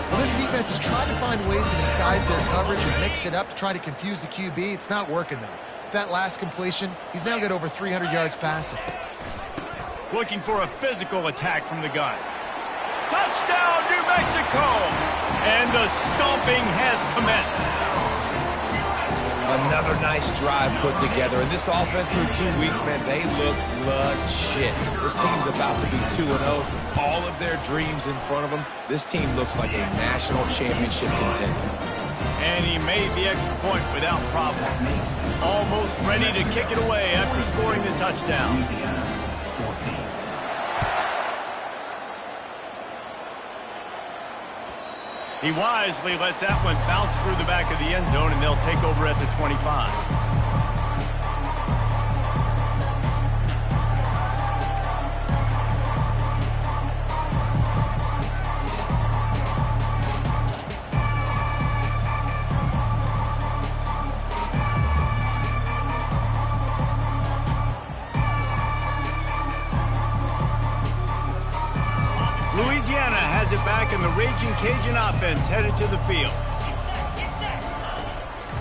Well, this defense is trying to find ways to disguise their coverage and mix it up to try to confuse the QB. It's not working, though. With that last completion, he's now got over 300 yards passing. Looking for a physical attack from the gun. Touchdown, New Mexico! And the stomping has commenced. Another nice drive put together. And this offense through 2 weeks, man, they look legit. This team's about to be 2-0. All of their dreams in front of them. This team looks like a national championship contender. And he made the extra point without problem. Almost ready to kick it away after scoring the touchdown. Louisiana 14. He wisely lets that one bounce through the back of the end zone, and they'll take over at the 25. Louisiana has it back, and the Raging Cajun offense headed to the field.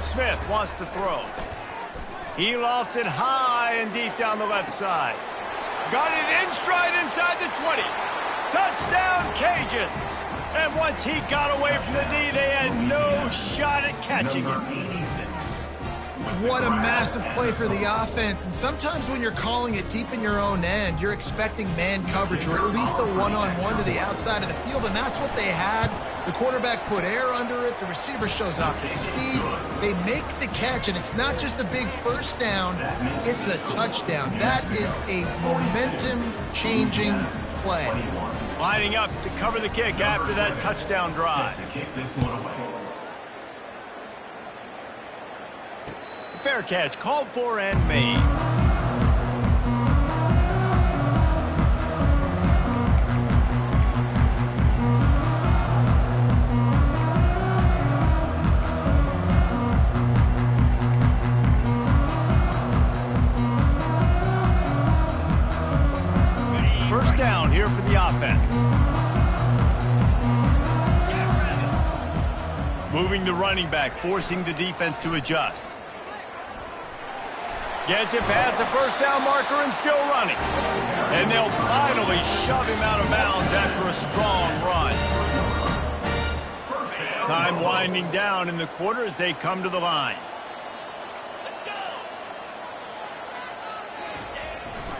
Smith wants to throw. He lofts it high and deep down the left side. Got it in stride inside the 20. Touchdown, Cajuns! And once he got away from the knee, they had no shot at catching him. What a massive play for the offense. And sometimes when you're calling it deep in your own end, you're expecting man coverage or at least a one-on-one to the outside of the field, and that's what they had. The quarterback put air under it. The receiver shows off his speed. They make the catch, and it's not just a big 1st down. It's a touchdown. That is a momentum-changing play. Lining up to cover the kick after that touchdown drive. To kick this one away. Fair catch called for and made. down here for the offense. Moving the running back, forcing the defense to adjust. Gets it past the first down marker and still running. And they'll finally shove him out of bounds after a strong run. Time winding down in the quarter as they come to the line.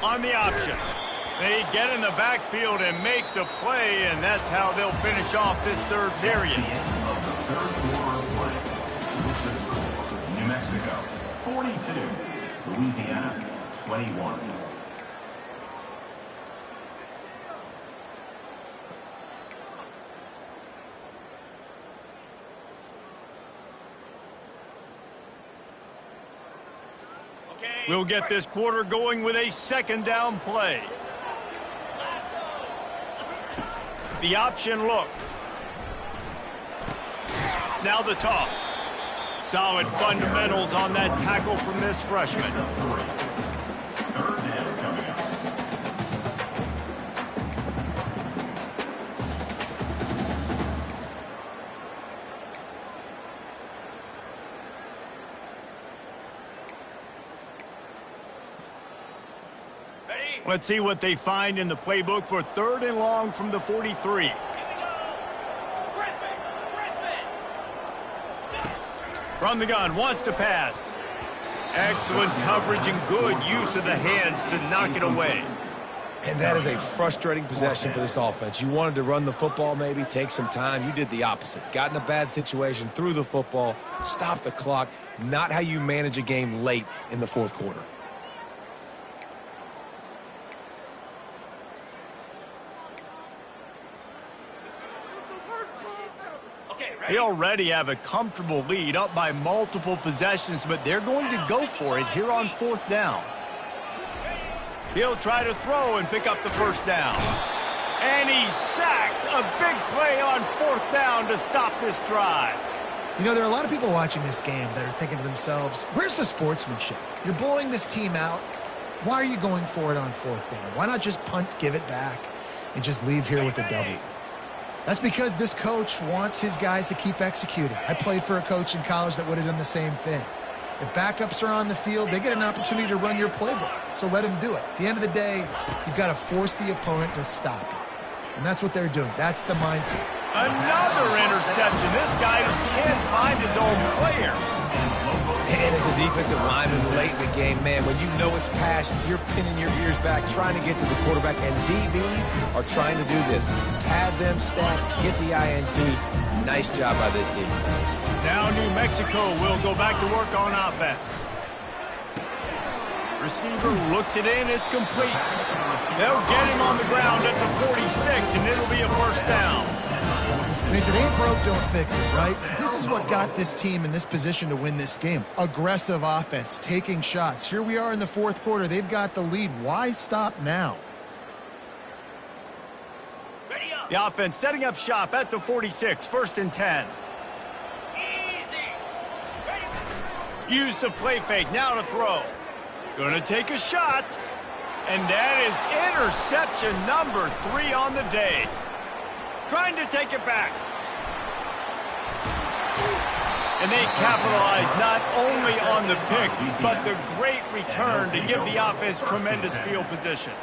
On the option. They get in the backfield and make the play, and that's how they'll finish off this third period. New Mexico, 42. Louisiana, 21. We'll get this quarter going with a second down play. The option look. Now the toss. Solid fundamentals on that tackle from this freshman. Third down coming up. Let's see what they find in the playbook for third and long from the 43. From the gun, wants to pass. Excellent coverage and good use of the hands to knock it away. And that is a frustrating possession for this offense. You wanted to run the football, maybe take some time. You did the opposite. Got in a bad situation, threw the football, stopped the clock. Not how you manage a game late in the fourth quarter. They already have a comfortable lead, up by multiple possessions, but they're going to go for it here on fourth down. He'll try to throw and pick up the first down. And he's sacked. A big play on fourth down to stop this drive. You know, there are a lot of people watching this game that are thinking to themselves, where's the sportsmanship? You're blowing this team out. Why are you going for it on fourth down? Why not just punt, give it back, and just leave here with a W? That's because this coach wants his guys to keep executing. I played for a coach in college that would have done the same thing. If backups are on the field, they get an opportunity to run your playbook, so let them do it. At the end of the day, you've got to force the opponent to stop it. And that's what they're doing. That's the mindset. Another interception. This guy just can't find his own players. And as a defensive lineman late in the game, man, when you know it's passion, you're pinning your ears back, trying to get to the quarterback, and DBs are trying to do this. Pad them stats, get the INT. Nice job by this team. Now New Mexico will go back to work on offense. Receiver looks it in, it's complete. They'll get him on the ground at the 46, and it'll be a first down. And if it ain't broke, don't fix it, right? This is what got this team in this position to win this game. Aggressive offense, taking shots. Here we are in the fourth quarter. They've got the lead. Why stop now? The offense setting up shop at the 46, first and 10. Use the play fake, now to throw. Gonna take a shot. And that is interception number 3 on the day. Trying to take it back. And they capitalize not only on the pick, but the great return to give the offense tremendous field position.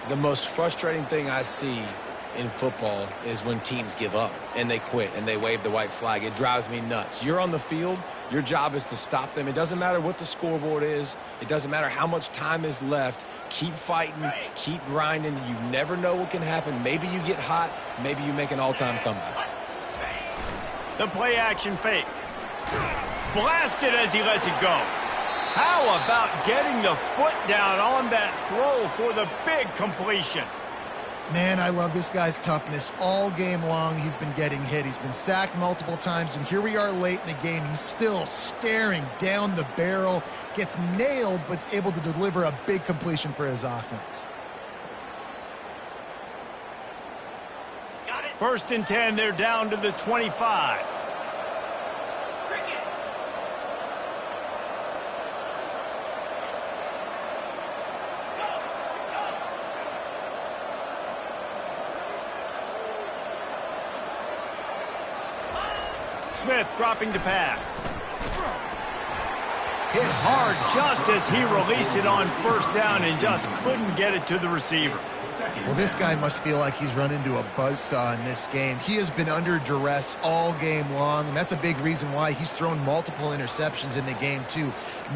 The most frustrating thing I see in football is when teams give up and they quit and they wave the white flag. It drives me nuts. You're on the field. Your job is to stop them. It doesn't matter what the scoreboard is. It doesn't matter how much time is left. Keep fighting. Keep grinding. You never know what can happen. Maybe you get hot. Maybe you make an all-time comeback. The play action fake. Blasted as he lets it go. How about getting the foot down on that throw for the big completion? Man, I love this guy's toughness. All game long, he's been getting hit. He's been sacked multiple times, and here we are late in the game. He's still staring down the barrel, gets nailed, but is able to deliver a big completion for his offense. First and 10, they're down to the 25. Smith dropping to pass. Hit hard just as he released it on first down and just couldn't get it to the receiver. Well, this guy must feel like he's run into a buzzsaw in this game. He has been under duress all game long, and that's a big reason why he's thrown multiple interceptions in the game, too.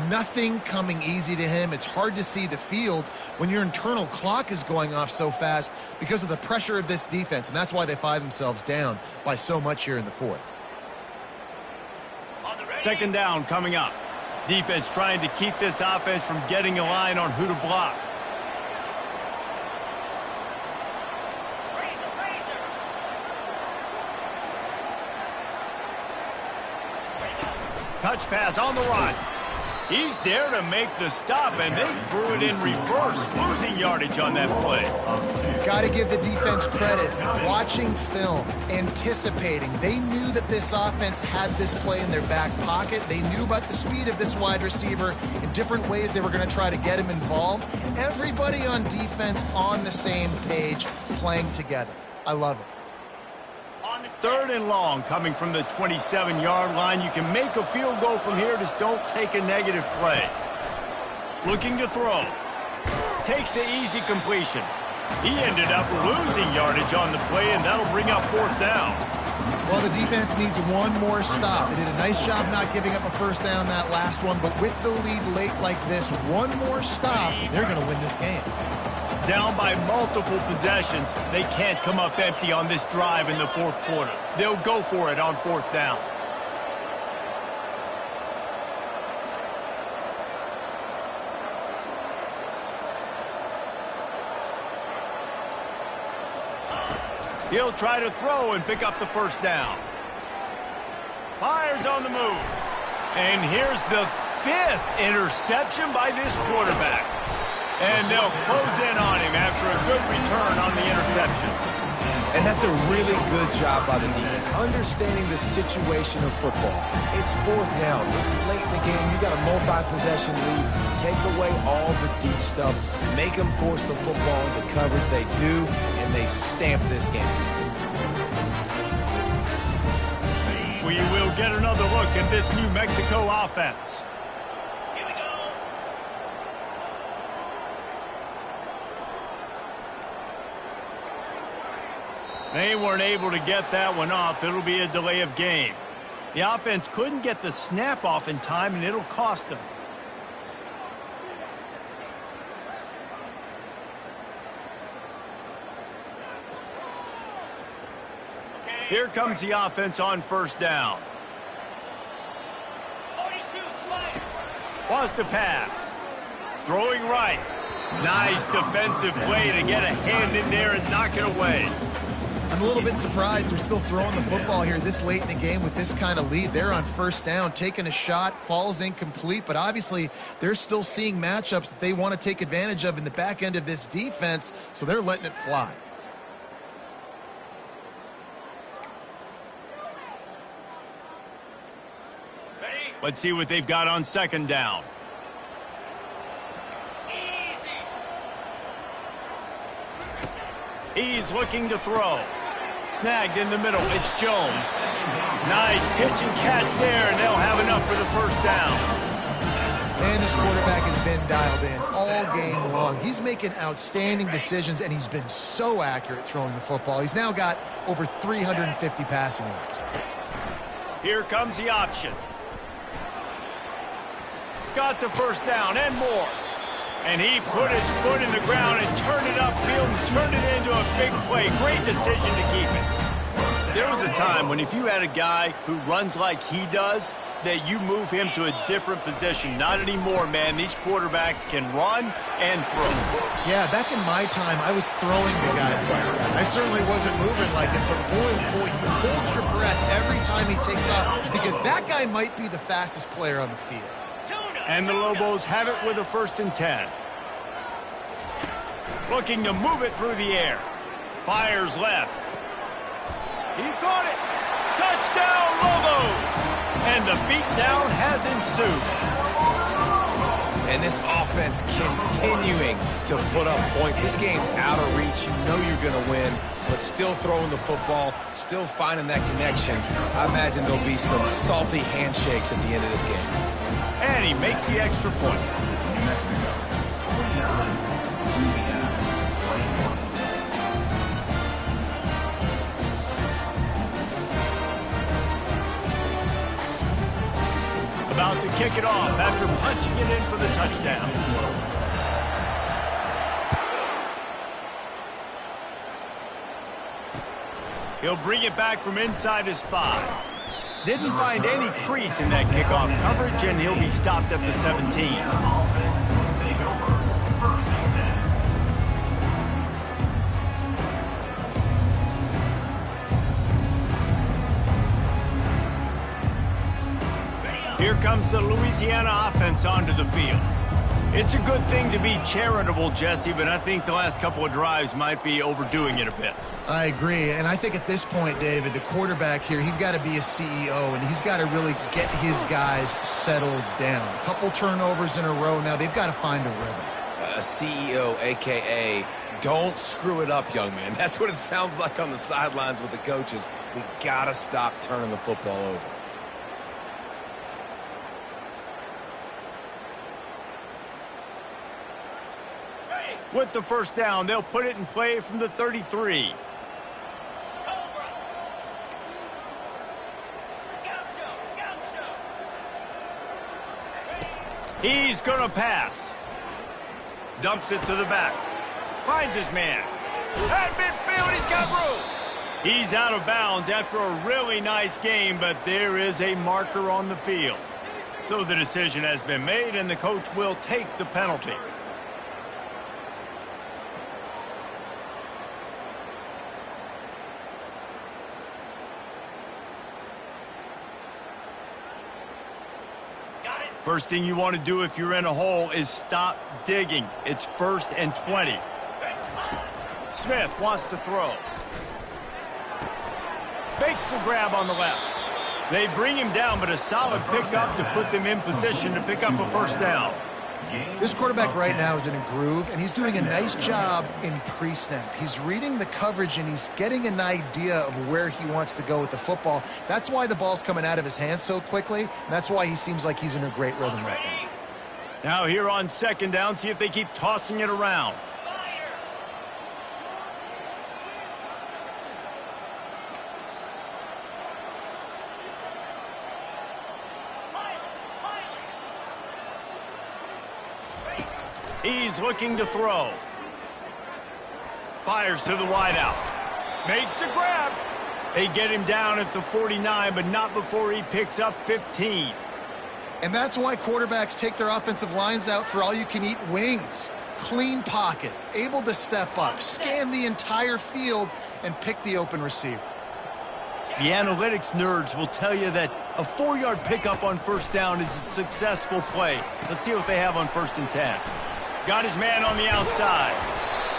Nothing coming easy to him. It's hard to see the field when your internal clock is going off so fast because of the pressure of this defense, and that's why they find themselves down by so much here in the fourth. Second down coming up. Defense trying to keep this offense from getting a line on who to block. Touch pass on the run. He's there to make the stop, and they threw it in reverse, losing yardage on that play. Got to give the defense credit. Watching film, anticipating. They knew that this offense had this play in their back pocket. They knew about the speed of this wide receiver in different ways they were going to try to get him involved. Everybody on defense on the same page, playing together. I love it. Third and long coming from the 27-yard line. You can make a field goal from here, just don't take a negative play. Looking to throw. Takes the easy completion. He ended up losing yardage on the play, and that'll bring up fourth down. Well, the defense needs one more stop. They did a nice job not giving up a first down that last one, but with the lead late like this, one more stop, they're going to win this game. Down by multiple possessions, they can't come up empty on this drive in the fourth quarter. They'll go for it on fourth down. He'll try to throw and pick up the first down. Fires on the move. And here's the 5th interception by this quarterback. And they'll close in on him after a good return on the interception. And that's a really good job by the defense, understanding the situation of football. It's fourth down. It's late in the game. You got a multi-possession lead. Take away all the deep stuff. Make them force the football into coverage. They do, and they stamp this game. We will get another look at this New Mexico offense. They weren't able to get that one off. It'll be a delay of game. The offense couldn't get the snap off in time, and it'll cost them. Here comes the offense on first down. 42, Spider. Wants to pass. Throwing right. Nice defensive play to get a hand in there and knock it away. I'm a little bit surprised they're still throwing the football here this late in the game with this kind of lead. They're on first down, taking a shot, falls incomplete, but obviously they're still seeing matchups that they want to take advantage of in the back end of this defense, so they're letting it fly. Let's see what they've got on second down. He's looking to throw. Snagged in the middle. It's Jones. Nice pitch and catch there, and they'll have enough for the first down. And this quarterback has been dialed in all game long. He's making outstanding decisions, and he's been so accurate throwing the football. He's now got over 350 passing yards. Here comes the option. Got the first down and more. And he put his foot in the ground and turned it upfield and turned it into a big play. Great decision to keep it. There was a time when if you had a guy who runs like he does, that you move him to a different position. Not anymore, man. These quarterbacks can run and throw. Yeah, back in my time, I was throwing the guys like that. I certainly wasn't moving like it, but boy, you hold your breath every time he takes off because that guy might be the fastest player on the field. And the Lobos have it with a 1st and 10. Looking to move it through the air. Fires left. He caught it. Touchdown, Lobos! And the beatdown has ensued. And this offense continuing to put up points. This game's out of reach. You know you're going to win, but still throwing the football, still finding that connection. I imagine there'll be some salty handshakes at the end of this game. And he makes the extra point. New Mexico, 29, Louisiana, 21. About to kick it off after punching it in for the touchdown. He'll bring it back from inside his 5. Didn't find any crease in that kickoff coverage, and he'll be stopped at the 17. Offense will take over. First and 10. Here comes the Louisiana offense onto the field. It's a good thing to be charitable, Jesse, but I think the last couple of drives might be overdoing it a bit. I agree, and I think at this point, David, the quarterback here, he's got to be a CEO, and he's got to really get his guys settled down. A couple turnovers in a row now. They've got to find a rhythm. A CEO, a.k.a. don't screw it up, young man. That's what it sounds like on the sidelines with the coaches. We got to stop turning the football over. With the first down, they'll put it in play from the 33. He's going to pass. Dumps it to the back. Finds his man. At midfield, he's got room. He's out of bounds after a really nice game, but there is a marker on the field. So the decision has been made, and the coach will take the penalty. First thing you want to do if you're in a hole is stop digging. It's 1st and 20. Smith wants to throw. Fakes the grab on the left. They bring him down, but a solid pickup to put them in position to pick up a first down. This quarterback right now is in a groove, and he's doing a nice job in pre-snap. He's reading the coverage, and he's getting an idea of where he wants to go with the football. That's why the ball's coming out of his hands so quickly, and that's why he seems like he's in a great rhythm right now. Now here on 2nd down, see if they keep tossing it around. He's looking to throw. Fires to the wideout. Makes the grab. They get him down at the 49, but not before he picks up 15. And that's why quarterbacks take their offensive lines out for all-you-can-eat wings. Clean pocket, able to step up, scan the entire field, and pick the open receiver. The analytics nerds will tell you that a 4-yard pickup on 1st down is a successful play. Let's see what they have on 1st and 10. Got his man on the outside.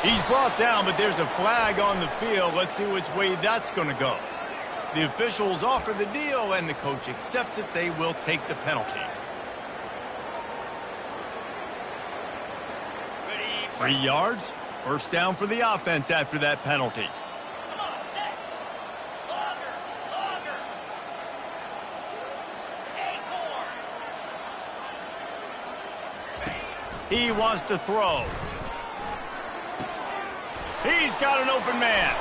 He's brought down, but there's a flag on the field. Let's see which way that's going to go. The officials offer the deal, and the coach accepts it. They will take the penalty. 3 yards. First down for the offense after that penalty. He wants to throw. He's got an open man.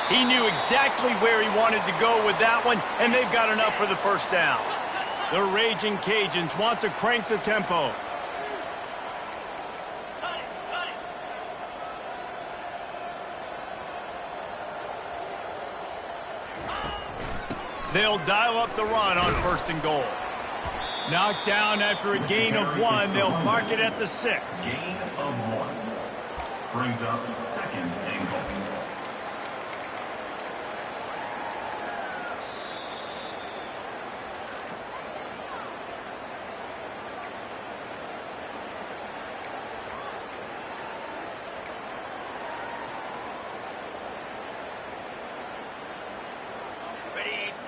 He knew exactly where he wanted to go with that one, and they've got enough for the first down. The Raging Cajuns want to crank the tempo. They'll dial up the run on 1st and goal. Knocked down after a gain of 1. They'll mark it at the 6. Gain of 1. Brings up 2nd and goal.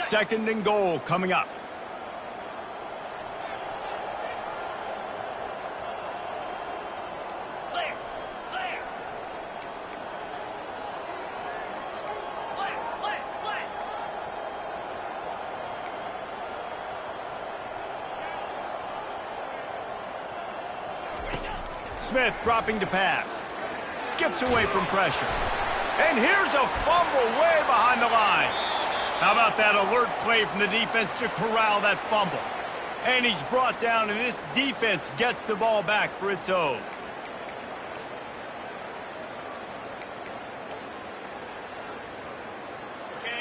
Second and goal coming up. Smith dropping to pass. Skips away from pressure. And here's a fumble way behind the line. How about that alert play from the defense to corral that fumble? And he's brought down, and this defense gets the ball back for its own.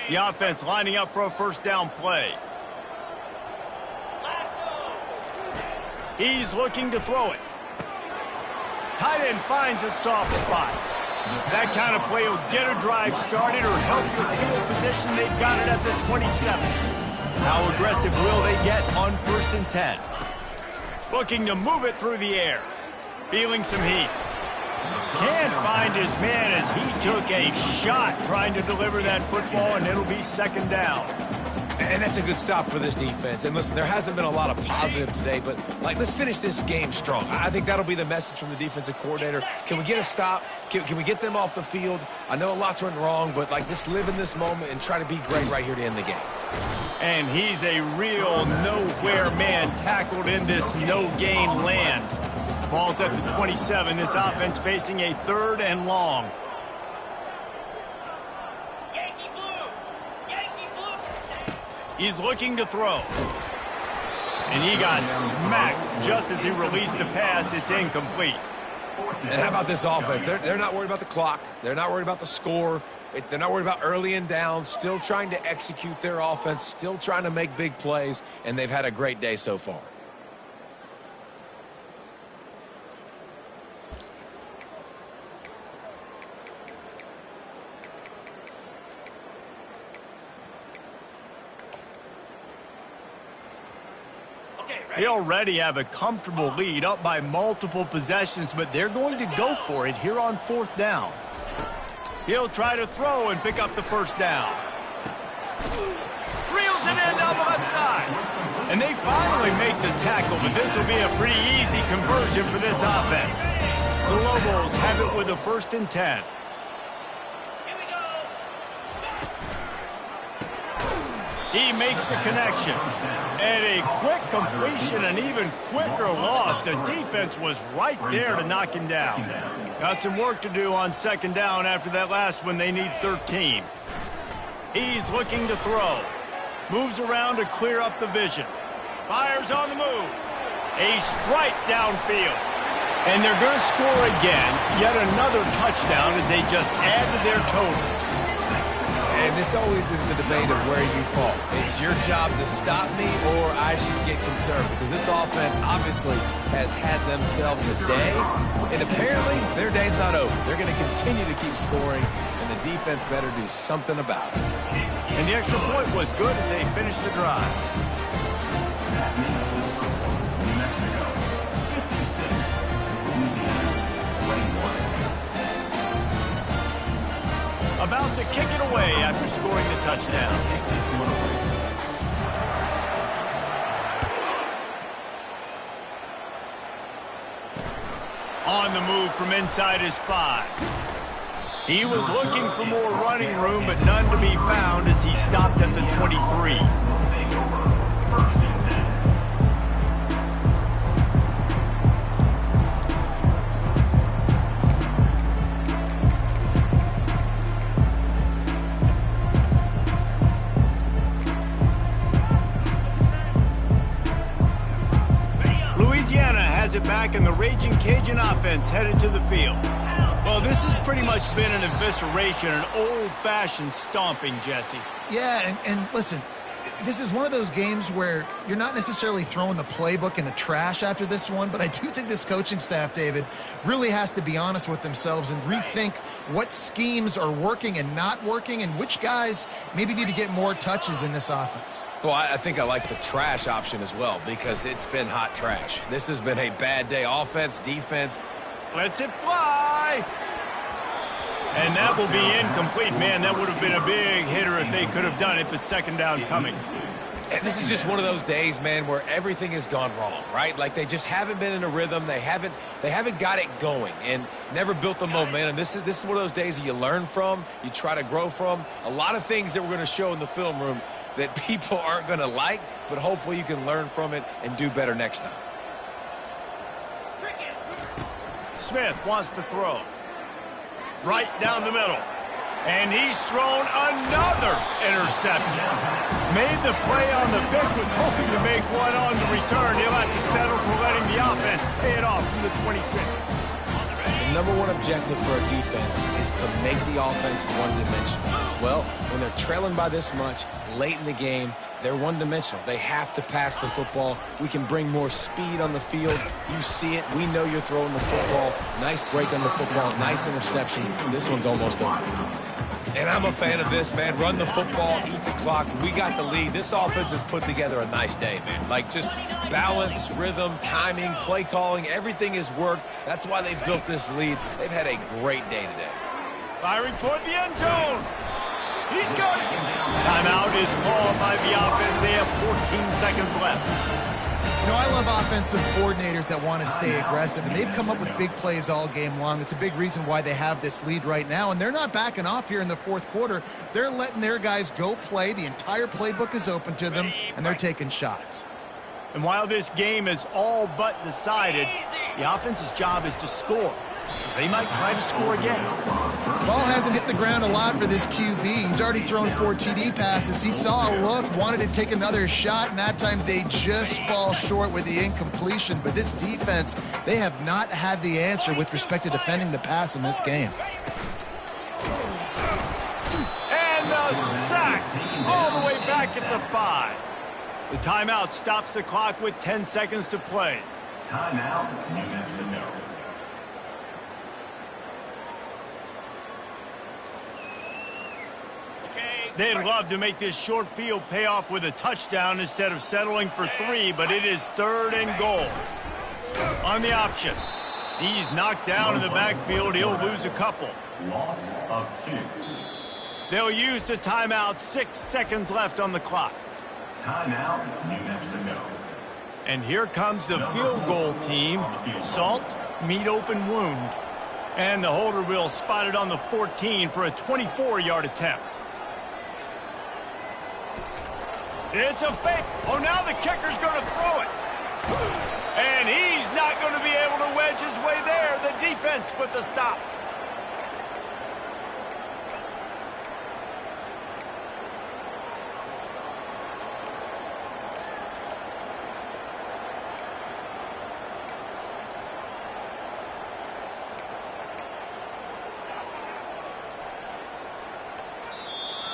The offense lining up for a first down play. He's looking to throw it. Tight end finds a soft spot. That kind of play will get a drive started or help your field position. They've got it at the 27. How aggressive will they get on 1st and 10? Looking to move it through the air. Feeling some heat. Can't find his man as he took a shot trying to deliver that football, and it'll be 2nd down. And that's a good stop for this defense. And listen, there hasn't been a lot of positive today, but, let's finish this game strong. I think that'll be the message from the defensive coordinator. Can we get a stop? Can we get them off the field? I know lots went wrong, but, let's live in this moment and try to be great right here to end the game. And he's a real nowhere man tackled in this no-gain land. Ball's at the 27. This offense facing a 3rd and long. He's looking to throw. And he got smacked just as he released the pass. It's incomplete. And how about this offense? They're not worried about the clock. They're not worried about the score. They're not worried about early and down. Still trying to execute their offense. Still trying to make big plays. And they've had a great day so far. They already have a comfortable lead, up by multiple possessions, but they're going to go for it here on 4th down. He'll try to throw and pick up the 1st down. Reels it in down the left side. And they finally make the tackle, but this will be a pretty easy conversion for this offense. The Lobos have it with a 1st and 10. He makes the connection. And a quick completion, an even quicker loss. The defense was right there to knock him down. Got some work to do on 2nd down after that last one. They need 13. He's looking to throw. Moves around to clear up the vision. Fires on the move. A strike downfield. And they're going to score again. Yet another touchdown as they just add to their total. And this always is the debate of where you fall. It's your job to stop me or I should get concerned because this offense obviously has had themselves a day, and apparently their day's not over. They're going to continue to keep scoring, and the defense better do something about it. And the extra point was good as they finished the drive. New Mexico, 56. Louisiana, 21. About to kick it away after scoring the touchdown. On the move from inside his 5. He was looking for more running room, but none to be found as he stopped at the 23. Louisiana has it back, and the Raging Cajun offense headed to the field. Well, this has pretty much been an evisceration, an old-fashioned stomping, Jesse. Yeah, and listen, this is one of those games where you're not necessarily throwing the playbook in the trash after this one, but I do think this coaching staff, David, really has to be honest with themselves and rethink what schemes are working and not working and which guys maybe need to get more touches in this offense. Well, I think I like the trash option as well because it's been hot trash. This has been a bad day. Offense, defense. Lets it fly. And that will be incomplete. Man, that would have been a big hitter if they could have done it, but 2nd down coming. And this is just one of those days, man, where everything has gone wrong, right? Like they just haven't been in a rhythm. They haven't got it going and never built the momentum. This is one of those days that you learn from, you try to grow from. A lot of things that we're going to show in the film room that people aren't going to like, but hopefully you can learn from it and do better next time. Smith wants to throw. Right down the middle. And he's thrown another interception. Made the play on the pick, was hoping to make one on the return. He'll have to settle for letting the offense pay it off from the 26. The number one objective for a defense is to make the offense one-dimensional. Well, when they're trailing by this much, late in the game, they're one-dimensional. They have to pass the football. We can bring more speed on the field. You see it. We know you're throwing the football. Nice break on the football. Nice interception. This one's almost over. And I'm a fan of this, man. Run the football, eat the clock. We got the lead. This offense has put together a nice day, man. Like, just balance, rhythm, timing, play calling, everything has worked. That's why they've built this lead. They've had a great day today. Firing toward the end zone. He's got it. Timeout is called by the offense. They have 14 seconds left. You know, I love offensive coordinators that want to stay aggressive, and they've come up with big plays all game long. It's a big reason why they have this lead right now, and they're not backing off here in the fourth quarter. They're letting their guys go play. The entire playbook is open to them, and they're taking shots. And while this game is all but decided, the offense's job is to score. So they might try to score again. Ball hasn't hit the ground a lot for this QB. He's already thrown 4 TD passes. He saw a look, wanted to take another shot, and that time they just fall short with the incompletion. But this defense, they have not had the answer with respect to defending the pass in this game. And the sack all the way back at the 5. The timeout stops the clock with 10 seconds to play. Timeout, New Mexico. They'd love to make this short field pay off with a touchdown instead of settling for 3, but it is 3rd and goal. On the option. He's knocked down in the backfield. He'll lose a couple. Loss of 2. They'll use the timeout. 6 seconds left on the clock. Timeout, New Mexico. And here comes the field goal team. Salt, meet open wound. And the holder will spot it on the 14 for a 24-yard attempt. It's a fake. Oh, now the kicker's going to throw it. And he's not going to be able to wedge his way there. The defense with the stop.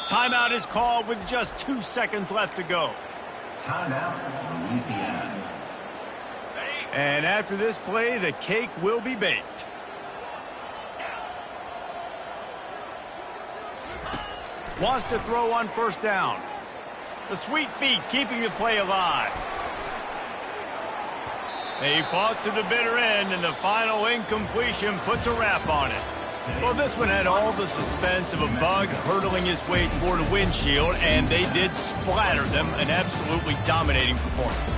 Timeout is called with just 2 seconds left to go. Timeout, Louisiana. And after this play, the cake will be baked. Wants to throw on 1st down. The sweet feet keeping the play alive. They fought to the bitter end, and the final incompletion puts a wrap on it. Well, this one had all the suspense of a bug hurtling his way toward a windshield, and they did splatter them. An absolutely dominating performance.